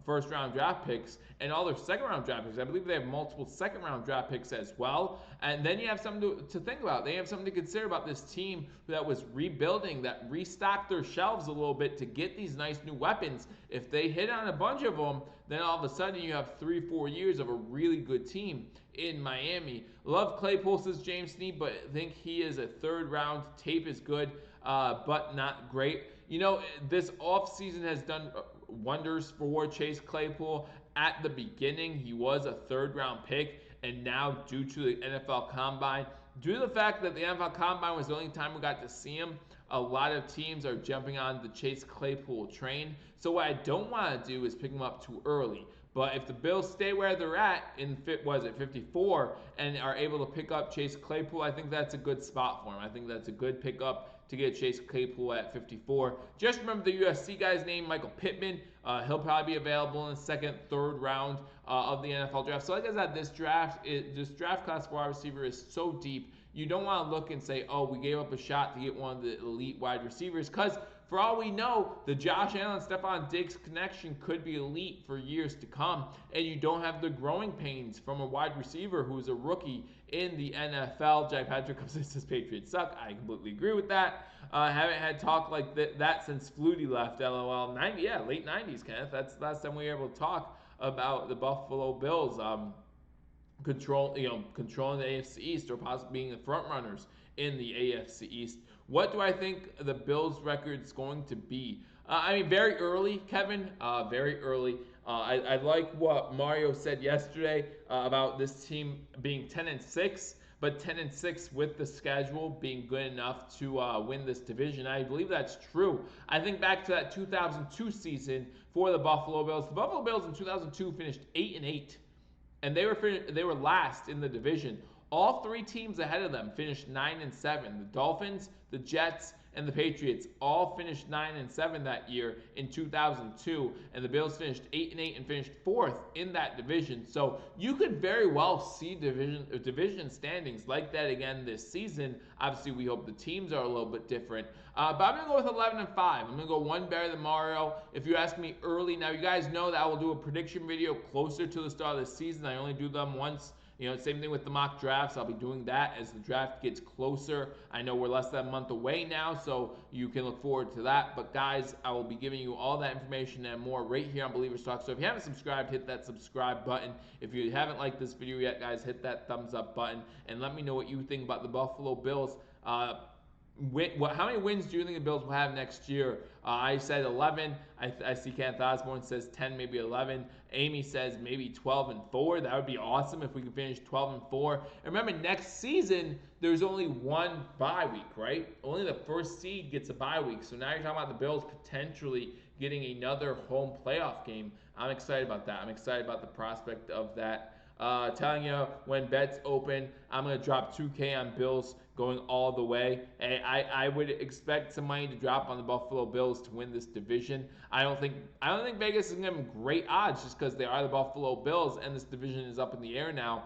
first-round draft picks and all their second-round draft picks, I believe they have multiple second-round draft picks as well. And then you have something to think about. They have something to consider about this team that was rebuilding, that restocked their shelves a little bit to get these nice new weapons. If they hit on a bunch of them, then all of a sudden you have 3-4 years of a really good team in Miami. Love Claypool, says James Sneed, but I think he is a third-round. Tape is good, but not great. You know, this offseason has done wonders for Chase Claypool. At the beginning, he was a third-round pick, and now due to the NFL Combine, due to the fact that the NFL Combine was the only time we got to see him, a lot of teams are jumping on the Chase Claypool train. So what I don't want to do is pick him up too early. But if the Bills stay where they're at in 54 and are able to pick up Chase Claypool, I think that's a good spot for him. I think that's a good pickup to get Chase Claypool at 54. Just remember the USC guy's name, Michael Pittman. He'll probably be available in the second, third round of the NFL draft. So like I said, this draft class for wide receiver is so deep. You don't want to look and say, oh, we gave up a shot to get one of the elite wide receivers, because for all we know, the Josh Allen, Stephon Diggs connection could be elite for years to come, and you don't have the growing pains from a wide receiver who's a rookie in the NFL. Jack Patrick comes and says Patriots suck. I completely agree with that. Haven't had talk like that since Flutie left. LOL. Late 90s, Kenneth. That's the last time we were able to talk about the Buffalo Bills controlling the AFC East, or possibly being the front runners in the AFC East. What do I think the Bills' record is going to be? I mean, very early, Kevin. Very early. I like what Mario said yesterday about this team being 10-6, but 10-6 with the schedule being good enough to win this division. I believe that's true. I think back to that 2002 season for the Buffalo Bills. The Buffalo Bills in 2002 finished 8-8, and they were last in the division. All 3 teams ahead of them finished 9-7. The Dolphins, the Jets, and the Patriots all finished 9-7 that year in 2002, and the Bills finished 8-8 and finished 4th in that division. So you could very well see division standings like that again this season. Obviously, we hope the teams are a little bit different, but I'm gonna go with 11-5. I'm gonna go one better than Mario. If you ask me early, now you guys know that I will do a prediction video closer to the start of the season. I only do them once Same thing with the mock drafts. I'll be doing that as the draft gets closer. I know we're less than a month away now, so you can look forward to that. But guys, I will be giving you all that information and more right here on Believers Talk. So if you haven't subscribed, hit that subscribe button. If you haven't liked this video yet, guys, hit that thumbs up button and let me know what you think about the Buffalo Bills. How many wins do you think the Bills will have next year? I said 11. I see Kenneth Osborne says 10, maybe 11. Amy says maybe 12-4. That would be awesome if we could finish 12-4. And remember, next season there's only one bye week, right? Only the first seed gets a bye week. So now you're talking about the Bills potentially getting another home playoff game. I'm excited about that. I'm excited about the prospect of that. Telling you when bets open, I'm going to drop 2K on Bills going all the way. And I would expect some money to drop on the Buffalo Bills to win this division. I don't think Vegas is going to give them great odds just because they are the Buffalo Bills and this division is up in the air now.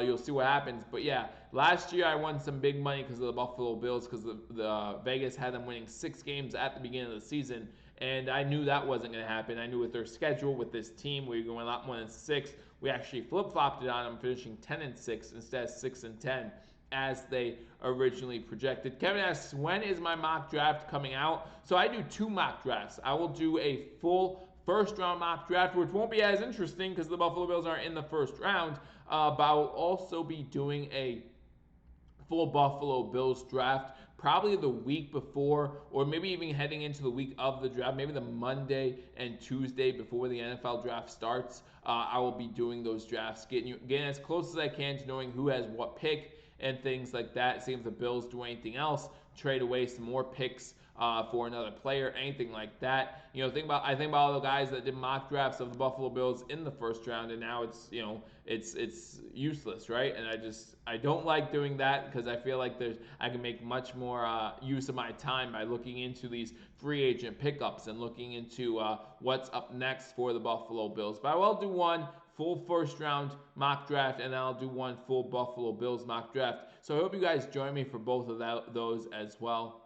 You'll see what happens. But yeah, last year I won some big money because of the Buffalo Bills because the Vegas had them winning 6 games at the beginning of the season. And I knew that wasn't going to happen. I knew with their schedule, with this team, we were going a lot more than 6. We actually flip-flopped it on them, finishing 10-6 instead of 6-10 as they originally projected. Kevin asks, when is my mock draft coming out? So I do 2 mock drafts. I will do a full first-round mock draft, which won't be as interesting because the Buffalo Bills aren't in the first round, but I will also be doing a full Buffalo Bills draft probably the week before, or maybe even heading into the week of the draft, maybe the Monday and Tuesday before the NFL draft starts. I will be doing those drafts, getting as close as I can to knowing who has what pick and things like that. See if the Bills do anything else, trade away some more picks for another player, anything like that. I think about all the guys that did mock drafts of the Buffalo Bills in the first round, and now it's useless, right? And I don't like doing that because I feel like I can make much more use of my time by looking into these free agent pickups and looking into what's up next for the Buffalo Bills. But I will do one full first round mock draft, and I'll do one full Buffalo Bills mock draft. So I hope you guys join me for both of those as well.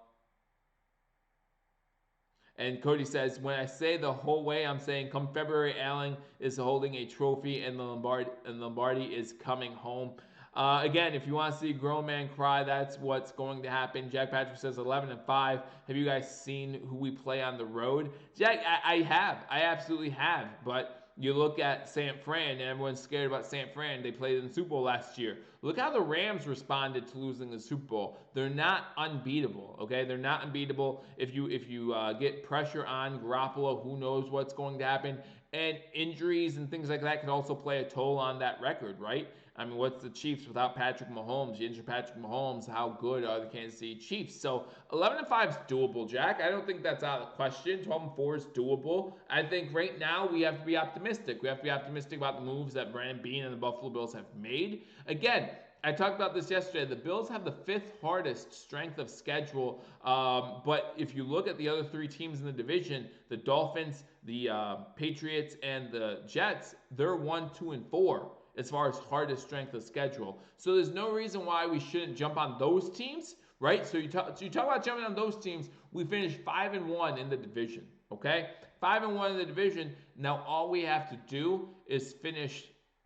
And Cody says, when I say the whole way, I'm saying come February, Allen is holding a trophy and Lombardi is coming home. Again, if you want to see a grown man cry, that's what's going to happen. Jack Patrick says 11-5. Have you guys seen who we play on the road? Jack, I have. I absolutely have. But you look at San Fran, and everyone's scared about San Fran. They played in the Super Bowl last year. Look how the Rams responded to losing the Super Bowl. They're not unbeatable, okay? They're not unbeatable. If you get pressure on Garoppolo, who knows what's going to happen. And injuries and things like that could also play a toll on that record, right? I mean, what's the Chiefs without Patrick Mahomes? You injure Patrick Mahomes, how good are the Kansas City Chiefs? So 11-5 is doable, Jack. I don't think that's out of the question. 12-4 is doable. I think right now we have to be optimistic. We have to be optimistic about the moves that Beane and the Buffalo Bills have made. Again, I talked about this yesterday. The Bills have the 5th hardest strength of schedule. But if you look at the other 3 teams in the division, the Dolphins, the Patriots, and the Jets, they're 1, 2, and 4 as far as hardest strength of schedule. So there's no reason why we shouldn't jump on those teams, right? So you talk about jumping on those teams. We finished 5-1 in the division, okay? 5-1 in the division. Now all we have to do is finish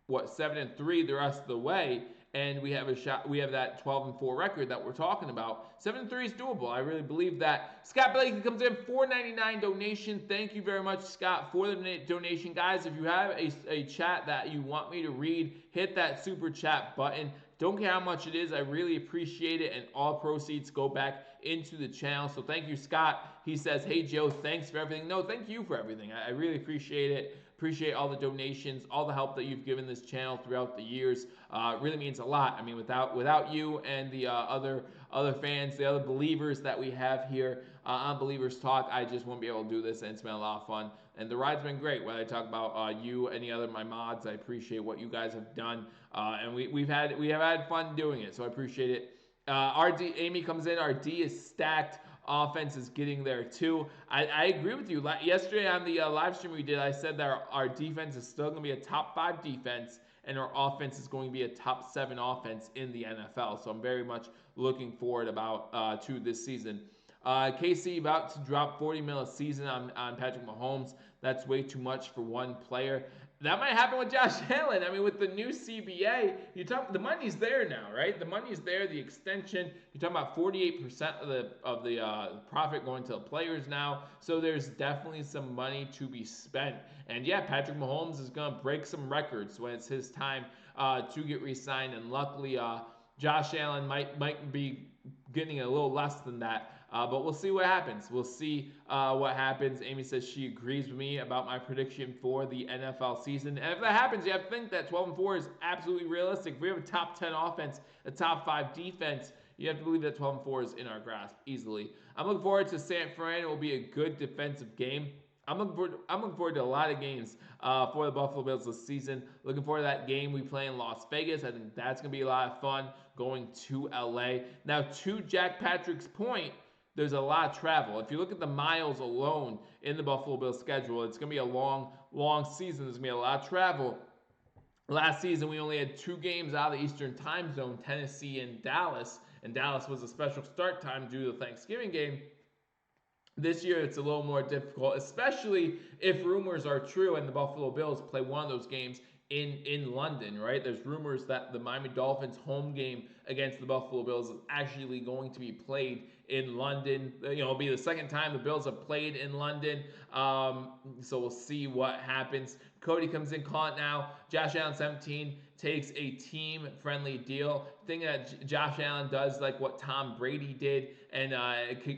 7-3 the rest of the way, and we have a shot. We have that 12-4 record that we're talking about. 7-3 is doable. I really believe that. Scott Blakey comes in, $4.99 donation. Thank you very much, Scott, for the donation. Guys, if you have a chat that you want me to read, hit that super chat button. Don't care how much it is. I really appreciate it, and all proceeds go back into the channel. So thank you, Scott. He says, hey, Joe, thanks for everything. No, thank you for everything. I really appreciate it. Appreciate all the donations, all the help that you've given this channel throughout the years. It really means a lot. I mean, without you and the other fans, the other believers that we have here on Believers Talk, I just won't be able to do this, and it's been a lot of fun. And the ride's been great. Whether I talk about you, any other of my mods, I appreciate what you guys have done, and we have had fun doing it. So I appreciate it. RD Amy comes in. RD is stacked. Offense is getting there too. I agree with you. Yesterday on the live stream we did, I said that our defense is still going to be a top 5 defense, and our offense is going to be a top 7 offense in the NFL. So I'm very much looking forward to this season. KC about to drop $40 million a season on Patrick Mahomes. That's way too much for one player. That might happen with Josh Allen. I mean, with the new CBA, the money's there now, right? The money's there. The extension. You're talking about 48% of the profit going to the players now. So there's definitely some money to be spent. And yeah, Patrick Mahomes is gonna break some records when it's his time to get re-signed. And luckily, Josh Allen might be getting a little less than that. But we'll see what happens. We'll see what happens. Amy says she agrees with me about my prediction for the NFL season. And if that happens, you have to think that 12-4 is absolutely realistic. If we have a top 10 offense, a top 5 defense, you have to believe that 12-4 is in our grasp easily. I'm looking forward to San Fran. It will be a good defensive game. I'm looking forward to a lot of games for the Buffalo Bills this season. Looking forward to that game we play in Las Vegas. I think that's going to be a lot of fun going to LA. Now, to Jack Patrick's point, there's a lot of travel. If you look at the miles alone in the Buffalo Bills schedule, it's going to be a long, long season. There's going to be a lot of travel. Last season, we only had 2 games out of the Eastern time zone, Tennessee and Dallas. And Dallas was a special start time due to the Thanksgiving game. This year, it's a little more difficult, especially if rumors are true and the Buffalo Bills play one of those games in London, right? There's rumors that the Miami Dolphins home game against the Buffalo Bills is actually going to be played in London. It'll be the second time the Bills have played in London. So we'll see what happens. Cody comes in, calling it now. Josh Allen 17 takes a team-friendly deal. Thinking that Josh Allen does like what Tom Brady did and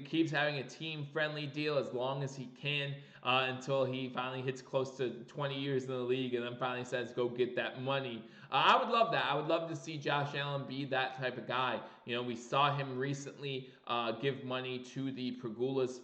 keeps having a team-friendly deal as long as he can until he finally hits close to 20 years in the league and then finally says, go get that money. I would love that. I would love to see Josh Allen be that type of guy. We saw him recently give money to the Pergulas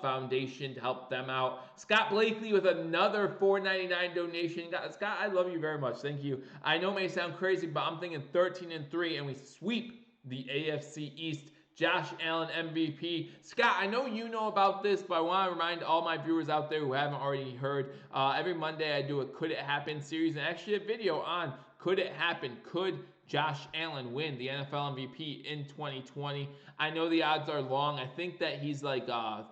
Foundation to help them out. Scott Blakely with another $4.99 donation. Scott, I love you very much. Thank you. I know it may sound crazy, but I'm thinking 13-3 and we sweep the AFC East. Josh Allen MVP. Scott, I know you know about this, but I want to remind all my viewers out there who haven't already heard. Every Monday I do a Could It Happen series and actually a video on Could It Happen? Could Josh Allen win the NFL MVP in 2020? I know the odds are long. I think that he's like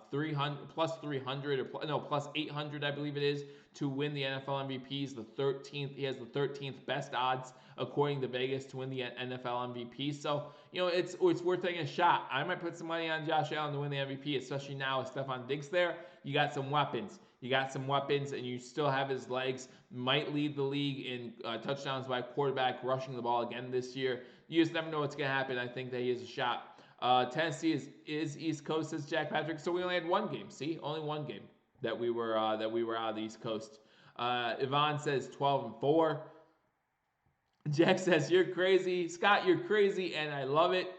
300 plus 300 or no plus 800, I believe it is, to win the NFL MVP. He's the 13th. He has the 13th best odds according to Vegas to win the NFL MVP. So it's worth taking a shot. I might put some money on Josh Allen to win the MVP, especially now with Stephon Diggs there. You got some weapons. And you still have his legs. Might lead the league in touchdowns by quarterback, rushing the ball again this year. You just never know what's going to happen. I think that he has a shot. Tennessee is East Coast, says Jack Patrick. So we only had one game. See, only one game that we were out of the East Coast. Yvonne says 12-4. Jack says you're crazy. Scott, you're crazy, and I love it.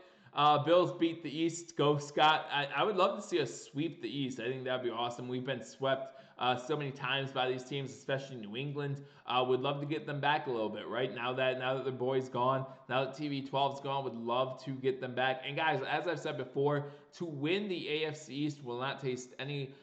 Bills beat the East. Go, Scott. I would love to see us sweep the East. I think that'd be awesome. We've been swept so many times by these teams, especially New England. Would love to get them back a little bit, right? Now that the boy's gone, now that TB12's gone, would love to get them back. And guys, as I've said before, to win the AFC East will not taste any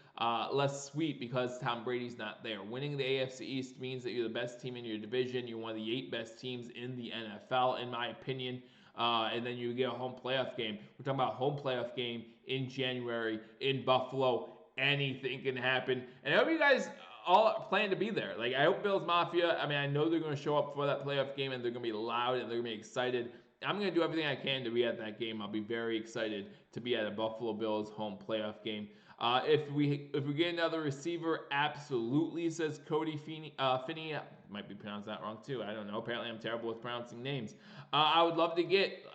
less sweet because Tom Brady's not there. Winning the AFC East means that you're the best team in your division. You're one of the 8 best teams in the NFL, in my opinion. And then you get a home playoff game. We're talking about a home playoff game in January in Buffalo. Anything can happen. And I hope you guys all plan to be there. Like, I hope Bills Mafia, I know they're going to show up for that playoff game and they're going to be loud and they're going to be excited. I'm going to do everything I can to be at that game. I'll be very excited to be at a Buffalo Bills home playoff game. If we get another receiver, absolutely, says Cody Finney. Might be pronounced that wrong too. I don't know. Apparently, I'm terrible with pronouncing names. I would love to get.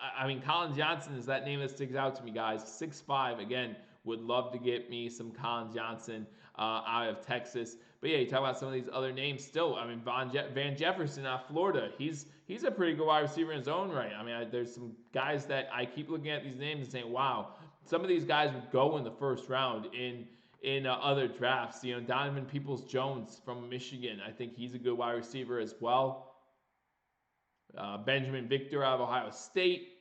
Colin Johnson is that name that sticks out to me, guys. 6'5". Again, would love to get me some Colin Johnson out of Texas. But yeah, you talk about some of these other names. Still, Van Jefferson out of Florida. He's a pretty good wide receiver in his own right. There's some guys that I keep looking at these names and saying, wow. Some of these guys would go in the first round in other drafts. Donovan Peoples-Jones from Michigan. I think he's a good wide receiver as well. Benjamin Victor out of Ohio State.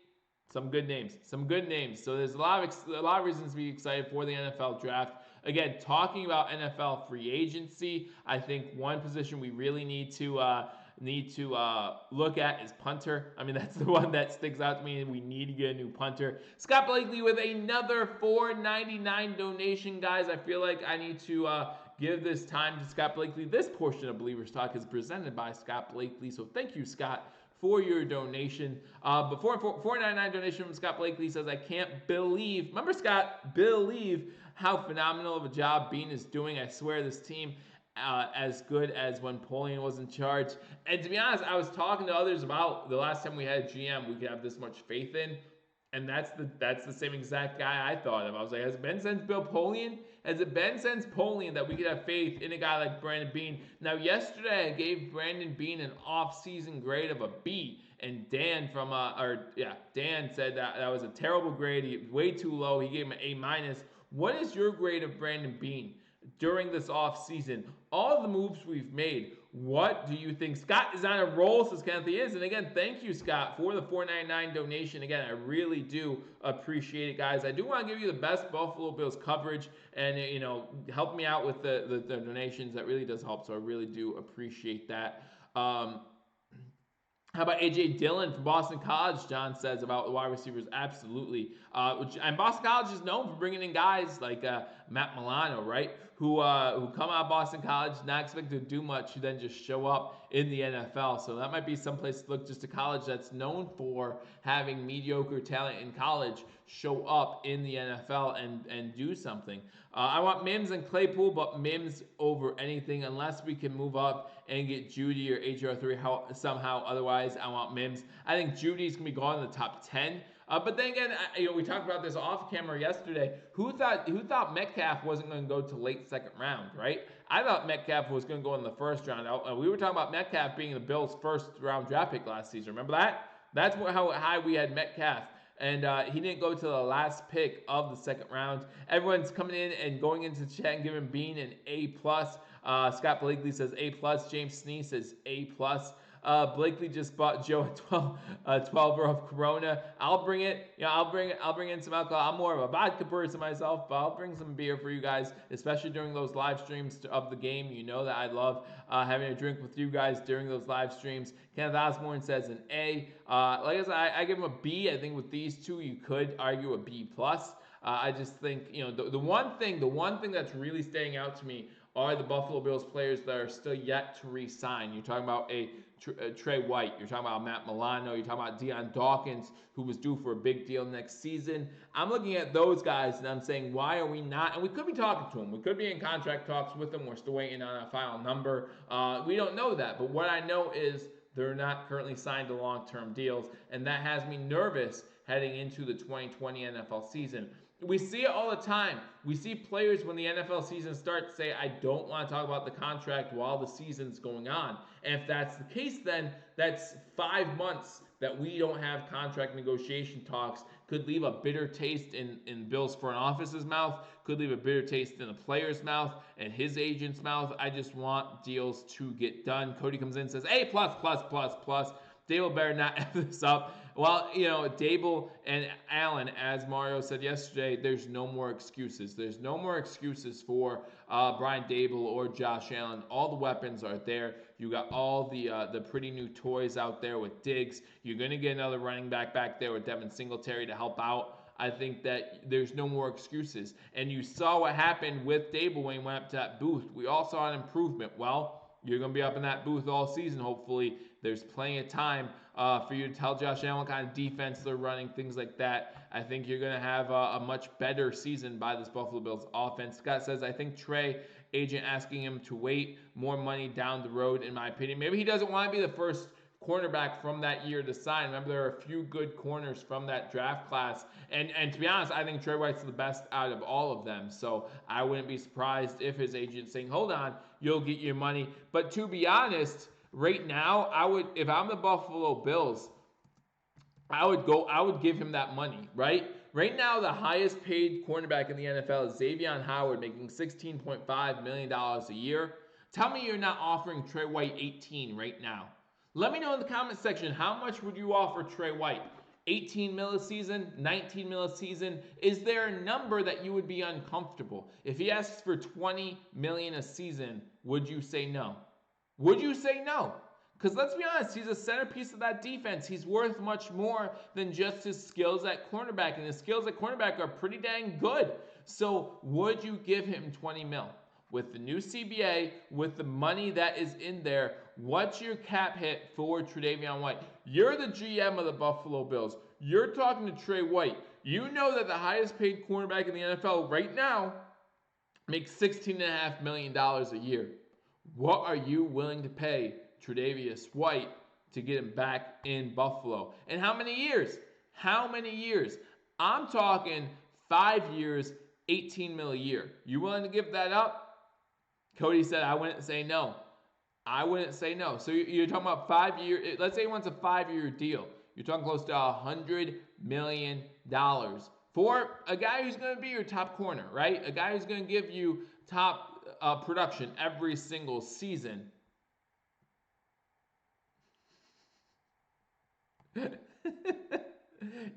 Some good names. So there's a lot of reasons to be excited for the NFL draft. Again, talking about NFL free agency, I think one position we really need to look at is punter. That's the one that sticks out to me, and we need to get a new punter. Scott Blakely with another $4.99 donation, guys. I feel like I need to give this time to Scott Blakely. This portion of Believers Talk is presented by Scott Blakely. So thank you, Scott, for your donation. Before $4.99 donation from Scott Blakely says, I can't believe, remember Scott, believe how phenomenal of a job Beane is doing. I swear this team as good as when Polian was in charge. And to be honest, I was talking to others about the last time we had a GM we could have this much faith in. And that's the same exact guy I thought of. I was like, has it been since Bill Polian? Has it been since Polian that we could have faith in a guy like Brandon Beane? Now, yesterday I gave Brandon Beane an off-season grade of a B, and Dan Dan said that was a terrible grade. Way too low. He gave him an A-. What is your grade of Brandon Beane during this off-season? All the moves we've made, what do you think? Scott is on a roll, says Kenneth. He is. And again, thank you, Scott, for the $4.99 donation. Again, I really do appreciate it, guys. I do want to give you the best Buffalo Bills coverage and, help me out with the donations. That really does help, so I really do appreciate that. How about A.J. Dillon from Boston College? John says about the wide receivers. Absolutely. And Boston College is known for bringing in guys like Matt Milano, right? Who come out of Boston College, not expected to do much, who then just show up in the NFL. So that might be someplace to look, just a college that's known for having mediocre talent in college show up in the NFL and do something. I want Mims and Claypool, but Mims over anything unless we can move up and get Judy or HR3 somehow. Otherwise, I want Mims. I think Judy's going to be gone in the top 10. But then again, we talked about this off camera yesterday. Who thought Metcalf wasn't going to go to late second round, right? I thought Metcalf was going to go in the first round. We were talking about Metcalf being the Bills' first round draft pick last season. Remember that? That's how high we had Metcalf. And he didn't go to the last pick of the second round. Everyone's coming in and going into the chat and giving Beane an A+. Scott Blakely says A+. James Snee says A+. Blakely just bought Joe a 12er of Corona. I'll bring it. I'll bring in some alcohol. I'm more of a vodka person myself, but I'll bring some beer for you guys, especially during those live streams of the game. You know that I love having a drink with you guys during those live streams. Kenneth Osborne says an A. Like I said, I give him a B. I think with these two, you could argue a B+. I just think, the one thing that's really standing out to me are the Buffalo Bills players that are still yet to re-sign. You're talking about Trey White. You're talking about Matt Milano. You're talking about Deion Dawkins, who was due for a big deal next season. I'm looking at those guys, and I'm saying, why are we not? And we could be talking to them. We could be in contract talks with them. We're still waiting on a final number. We don't know that. But what I know is they're not currently signed to long-term deals, and that has me nervous heading into the 2020 NFL season. We see it all the time. We see players when the NFL season starts say, I don't want to talk about the contract while the season's going on. And if that's the case, then that's 5 months that we don't have contract negotiation talks. Could leave a bitter taste in Bill's front office's mouth. Could leave a bitter taste in the player's mouth and his agent's mouth. I just want deals to get done. Cody comes in and says, A++++. Dable better not F this up. Well, Dable and Allen, as Mario said yesterday, there's no more excuses. There's no more excuses for Brian Dable or Josh Allen. All the weapons are there. You got all the pretty new toys out there with Diggs. You're going to get another running back there with Devin Singletary to help out. I think that there's no more excuses. And you saw what happened with Dable when he went up to that booth. We all saw an improvement. Well, you're going to be up in that booth all season, hopefully. There's plenty of time for you to tell Josh Allen what kind of defense they're running, things like that. I think you're going to have a much better season by this Buffalo Bills offense. Scott says, I think Trey, agent asking him to wait, more money down the road, in my opinion. Maybe he doesn't want to be the first cornerback from that year to sign. Remember, there are a few good corners from that draft class. And to be honest, I think Trey White's the best out of all of them. So I wouldn't be surprised if his agent's saying, hold on, you'll get your money. But to be honest, right now, if I'm the Buffalo Bills, I would give him that money, right? Right now, the highest paid cornerback in the NFL is Xavier Howard, making $16.5 million a year. Tell me you're not offering Trey White 18 right now. Let me know in the comment section, how much would you offer Trey White? 18 mil a season, 19 mil a season? Is there a number that you would be uncomfortable? If he asks for 20 million a season, would you say no? Would you say no? Because let's be honest, he's a centerpiece of that defense. He's worth much more than just his skills at cornerback. And his skills at cornerback are pretty dang good. So would you give him 20 mil? with the new CBA, with the money that is in there, what's your cap hit for Tre'Davion White? You're the GM of the Buffalo Bills. You're talking to Trey White. You know that the highest paid cornerback in the NFL right now makes $16.5 million a year. What are you willing to pay Tre'Davious White to get him back in Buffalo? And how many years? How many years? I'm talking 5 years, 18 mil a year. You willing to give that up? Cody said, I wouldn't say no. I wouldn't say no. So you're talking about 5 years. Let's say he wants a 5-year deal. You're talking close to $100 million for a guy who's going to be your top corner, right? A guy who's going to give you top production every single season.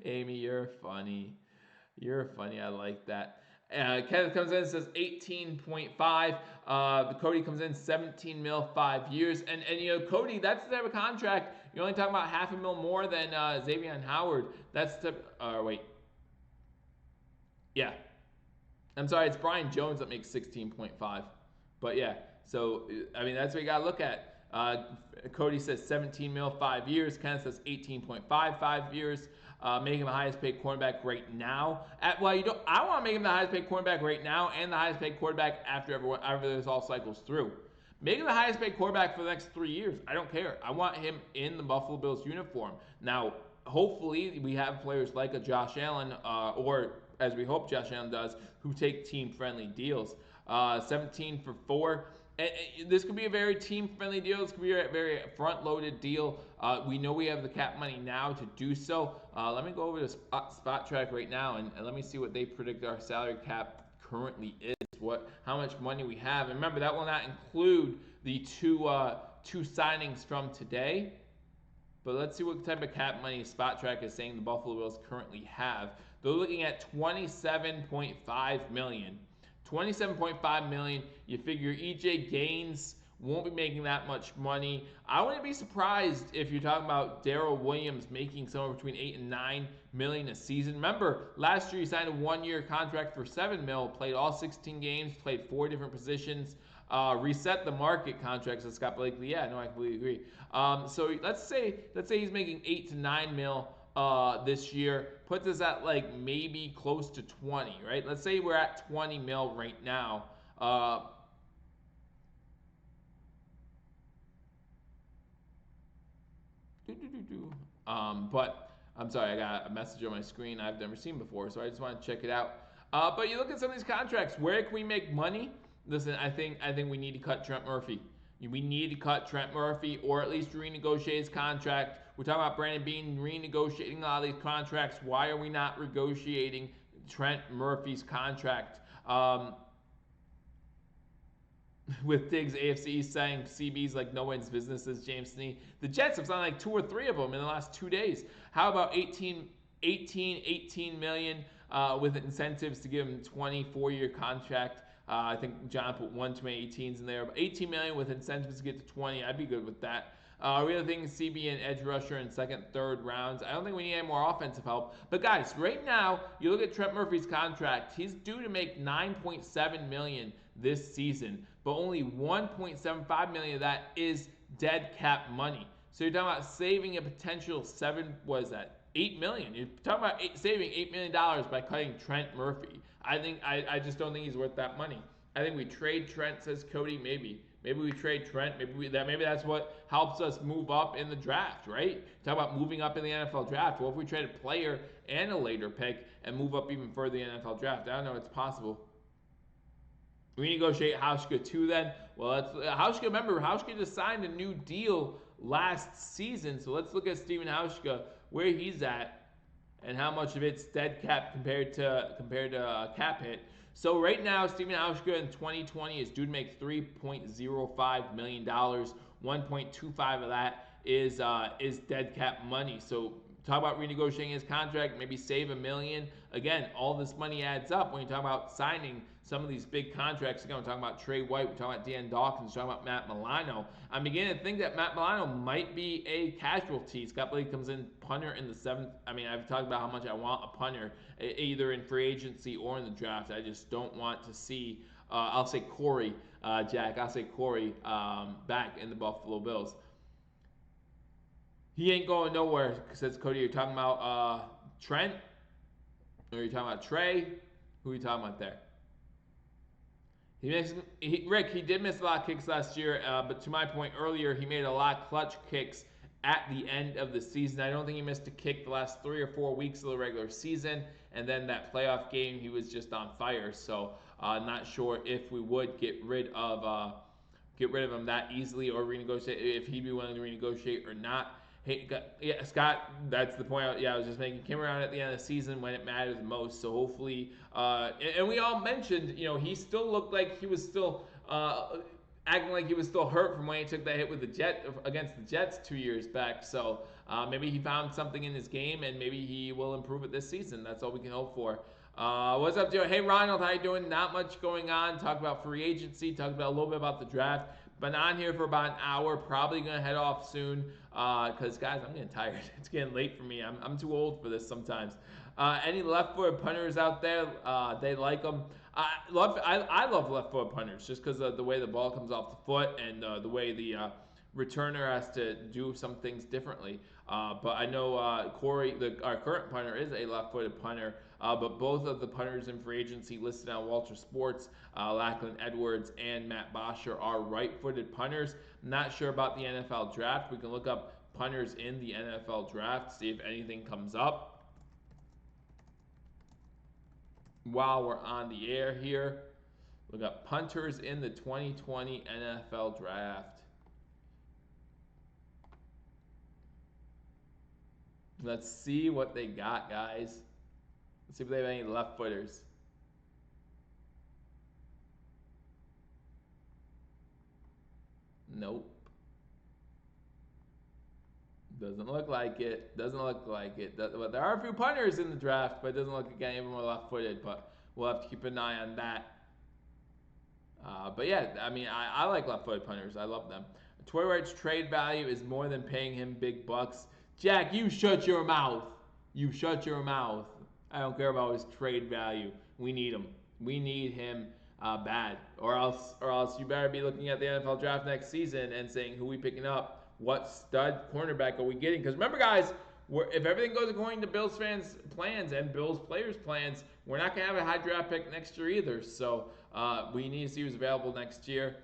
Amy, you're funny. You're funny. I like that. Kenneth comes in and says 18.5. Cody comes in 17 mil, 5 years. And Cody, that's the type of contract. You're only talking about $500,000 more than Xavier Howard. That's the wait. Yeah. I'm sorry, it's Brian Jones that makes 16.5. But yeah, so I mean that's what you gotta look at. Cody says 17 mil, 5 years. Kenneth says 18.5, 5 years. Making him the highest paid cornerback right now. I want to make him the highest paid cornerback right now and the highest paid quarterback after this all cycles through. Make him the highest paid quarterback for the next 3 years. I don't care. I want him in the Buffalo Bills uniform. Now, hopefully, we have players like a Josh Allen, or as we hope Josh Allen does, who take team-friendly deals. 17 for 4. This could be a very team-friendly deal. This could be a very front-loaded deal. We know we have the cap money now to do so. Let me go over to Spot Track right now, and let me see what they predict our salary cap currently is. How much money we have. And remember, that will not include the two signings from today. But let's see what type of cap money Spot Track is saying the Buffalo Bills currently have. They're looking at $27.5 million. $27.5 million. You figure EJ Gaines won't be making that much money. I wouldn't be surprised if you're talking about Darrell Williams making somewhere between $8 and $9 million a season. Remember, last year he signed a 1-year contract for $7 million, played all 16 games, played 4 different positions, reset the market contracts with Scott Blakely. Yeah, no, I completely agree. So let's say he's making $8 to $9 million this year. Puts us at like maybe close to 20, right? Let's say we're at 20 mil right now. But I'm sorry, I got a message on my screen I've never seen before, so I just want to check it out. But you look at some of these contracts, where can we make money? Listen, I think we need to cut Trent Murphy. We need to cut Trent Murphy, or at least renegotiate his contract. We're talking about Brandon Beane renegotiating a lot of these contracts. Why are we not negotiating Trent Murphy's contract? With Diggs, AFC East saying CB's like no one's business, as James Snee. The Jets have signed like 2 or 3 of them in the last 2 days. How about 18 million with incentives to give him 24-year contract? I think John put 1 too many 18s in there, but 18 million with incentives to get to 20. I'd be good with that. We have things CB and edge rusher in 2nd, 3rd rounds. I don't think we need any more offensive help. But guys, right now, you look at Trent Murphy's contract. He's due to make $9.7 million this season, but only $1.75 million of that is dead cap money. So you're talking about saving a potential $8 million. You're talking about saving $8 million by cutting Trent Murphy. I just don't think he's worth that money. I think we trade Trent, says Cody. Maybe we trade Trent. Maybe that's what helps us move up in the draft, right? Talk about moving up in the NFL draft. Well, if we trade a player and a later pick and move up even further in the NFL draft, I don't know. It's possible. Renegotiate Hauschka too then. Well, Hauschka, remember, Hauschka just signed a new deal last season. So let's look at Steven Hauschka, where he's at, and how much of it's dead cap compared to cap hit. So right now, Steven Hauschka in 2020 is due to make $3.05 million. 1.25 of that is dead cap money. So talk about renegotiating his contract, maybe save $1 million. Again, all this money adds up when you talk about signing some of these big contracts. Again, we're talking about Trey White, we're talking about Dan Dawkins, we're talking about Matt Milano. I'm beginning to think that Matt Milano might be a casualty. Scott Blake comes in punter in the 7th. I mean, I've talked about how much I want a punter, either in free agency or in the draft. I just don't want to see I'll say Corey, Jack. I'll say Corey back in the Buffalo Bills. He ain't going nowhere, says Cody. You're talking about Trent? Or are you talking about Trey? Who are you talking about there? Rick, he did miss a lot of kicks last year, but to my point earlier, he made a lot of clutch kicks at the end of the season. I don't think he missed a kick the last 3 or 4 weeks of the regular season, and then that playoff game, he was just on fire. So, not sure if we would get rid of him that easily or renegotiate, if he'd be willing to renegotiate or not. Hey, yeah, Scott, that's the point. I was just making. Came around at the end of the season when it mattered the most. So hopefully, and we all mentioned, he still looked like he was still acting like he was still hurt from when he took that hit with against the Jets 2 years back. So maybe he found something in his game, and maybe he will improve it this season. That's all we can hope for. What's up, Joe? Hey, Ronald, how you doing? Not much going on. Talk about free agency. Talk about a little bit about the draft. Been on here for about an hour. Probably gonna head off soon. Because guys, I'm getting tired. It's getting late for me. I'm too old for this sometimes. Any left-footed punters out there? They like them. I love left-footed punters just because of the way the ball comes off the foot and the way the returner has to do some things differently. But I know Corey, our current punter, is a left-footed punter. But both of the punters in free agency listed on Walter Sports, Lachlan Edwards and Matt Bosher, are right-footed punters. Not sure about the NFL draft. We can look up punters in the NFL draft, see if anything comes up. While we're on the air here, look up punters in the 2020 NFL draft. Let's see what they got, guys. Let's see if they have any left footers. Nope. Doesn't look like it. Doesn't look like it. But there are a few punters in the draft, but it doesn't look like any of them are left-footed. But we'll have to keep an eye on that. But yeah, I mean, I like left-footed punters. I love them. Troy Wright's trade value is more than paying him big bucks. Jack, you shut your mouth. You shut your mouth. I don't care about his trade value. We need him. We need him bad. Or else you better be looking at the NFL draft next season and saying who we picking up. What stud cornerback are we getting? Because remember, guys, if everything goes according to Bills fans' plans and Bills players' plans, we're not going to have a high draft pick next year either. So we need to see who's available next year.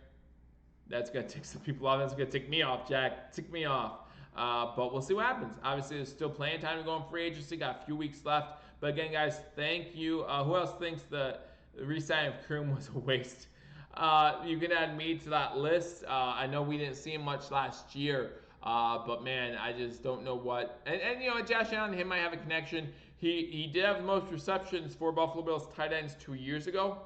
That's going to tick some people off. That's going to tick me off, Jack. Tick me off. But we'll see what happens. Obviously, there's still plenty of time to go on free agency. Got a few weeks left. But again, guys, thank you. Who else thinks the re-signing of Kroom was a waste? You can add me to that list. I know we didn't see him much last year, but man, I just don't know what. And Josh Allen and him might have a connection. He did have the most receptions for Buffalo Bills tight ends 2 years ago.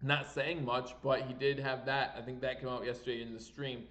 Not saying much, but he did have that. I think that came out yesterday in the stream.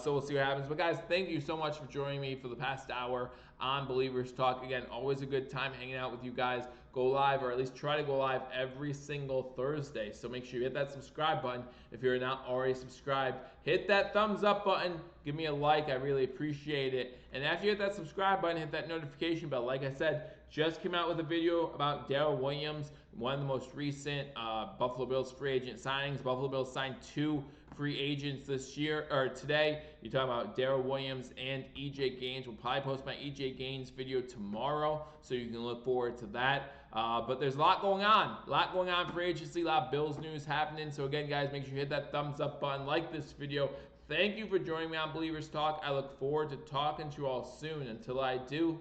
So we'll see what happens. But guys, thank you so much for joining me for the past hour on Believers Talk. Again, always a good time hanging out with you guys. Go live, or at least try to go live every single Thursday. So make sure you hit that subscribe button if you're not already subscribed. Hit that thumbs up button. Give me a like. I really appreciate it. And after you hit that subscribe button, hit that notification bell. Like I said, just came out with a video about Darrell Williams, one of the most recent Buffalo Bills free agent signings. Buffalo Bills signed 2 free agents today. You're talking about Darrell Williams and EJ Gaines. We'll probably post my EJ Gaines video tomorrow, so you can look forward to that. But there's a lot going on. A lot going on for agency, a lot of Bills news happening. So again, guys, make sure you hit that thumbs up button, like this video. Thank you for joining me on Believers Talk. I look forward to talking to you all soon. Until I do,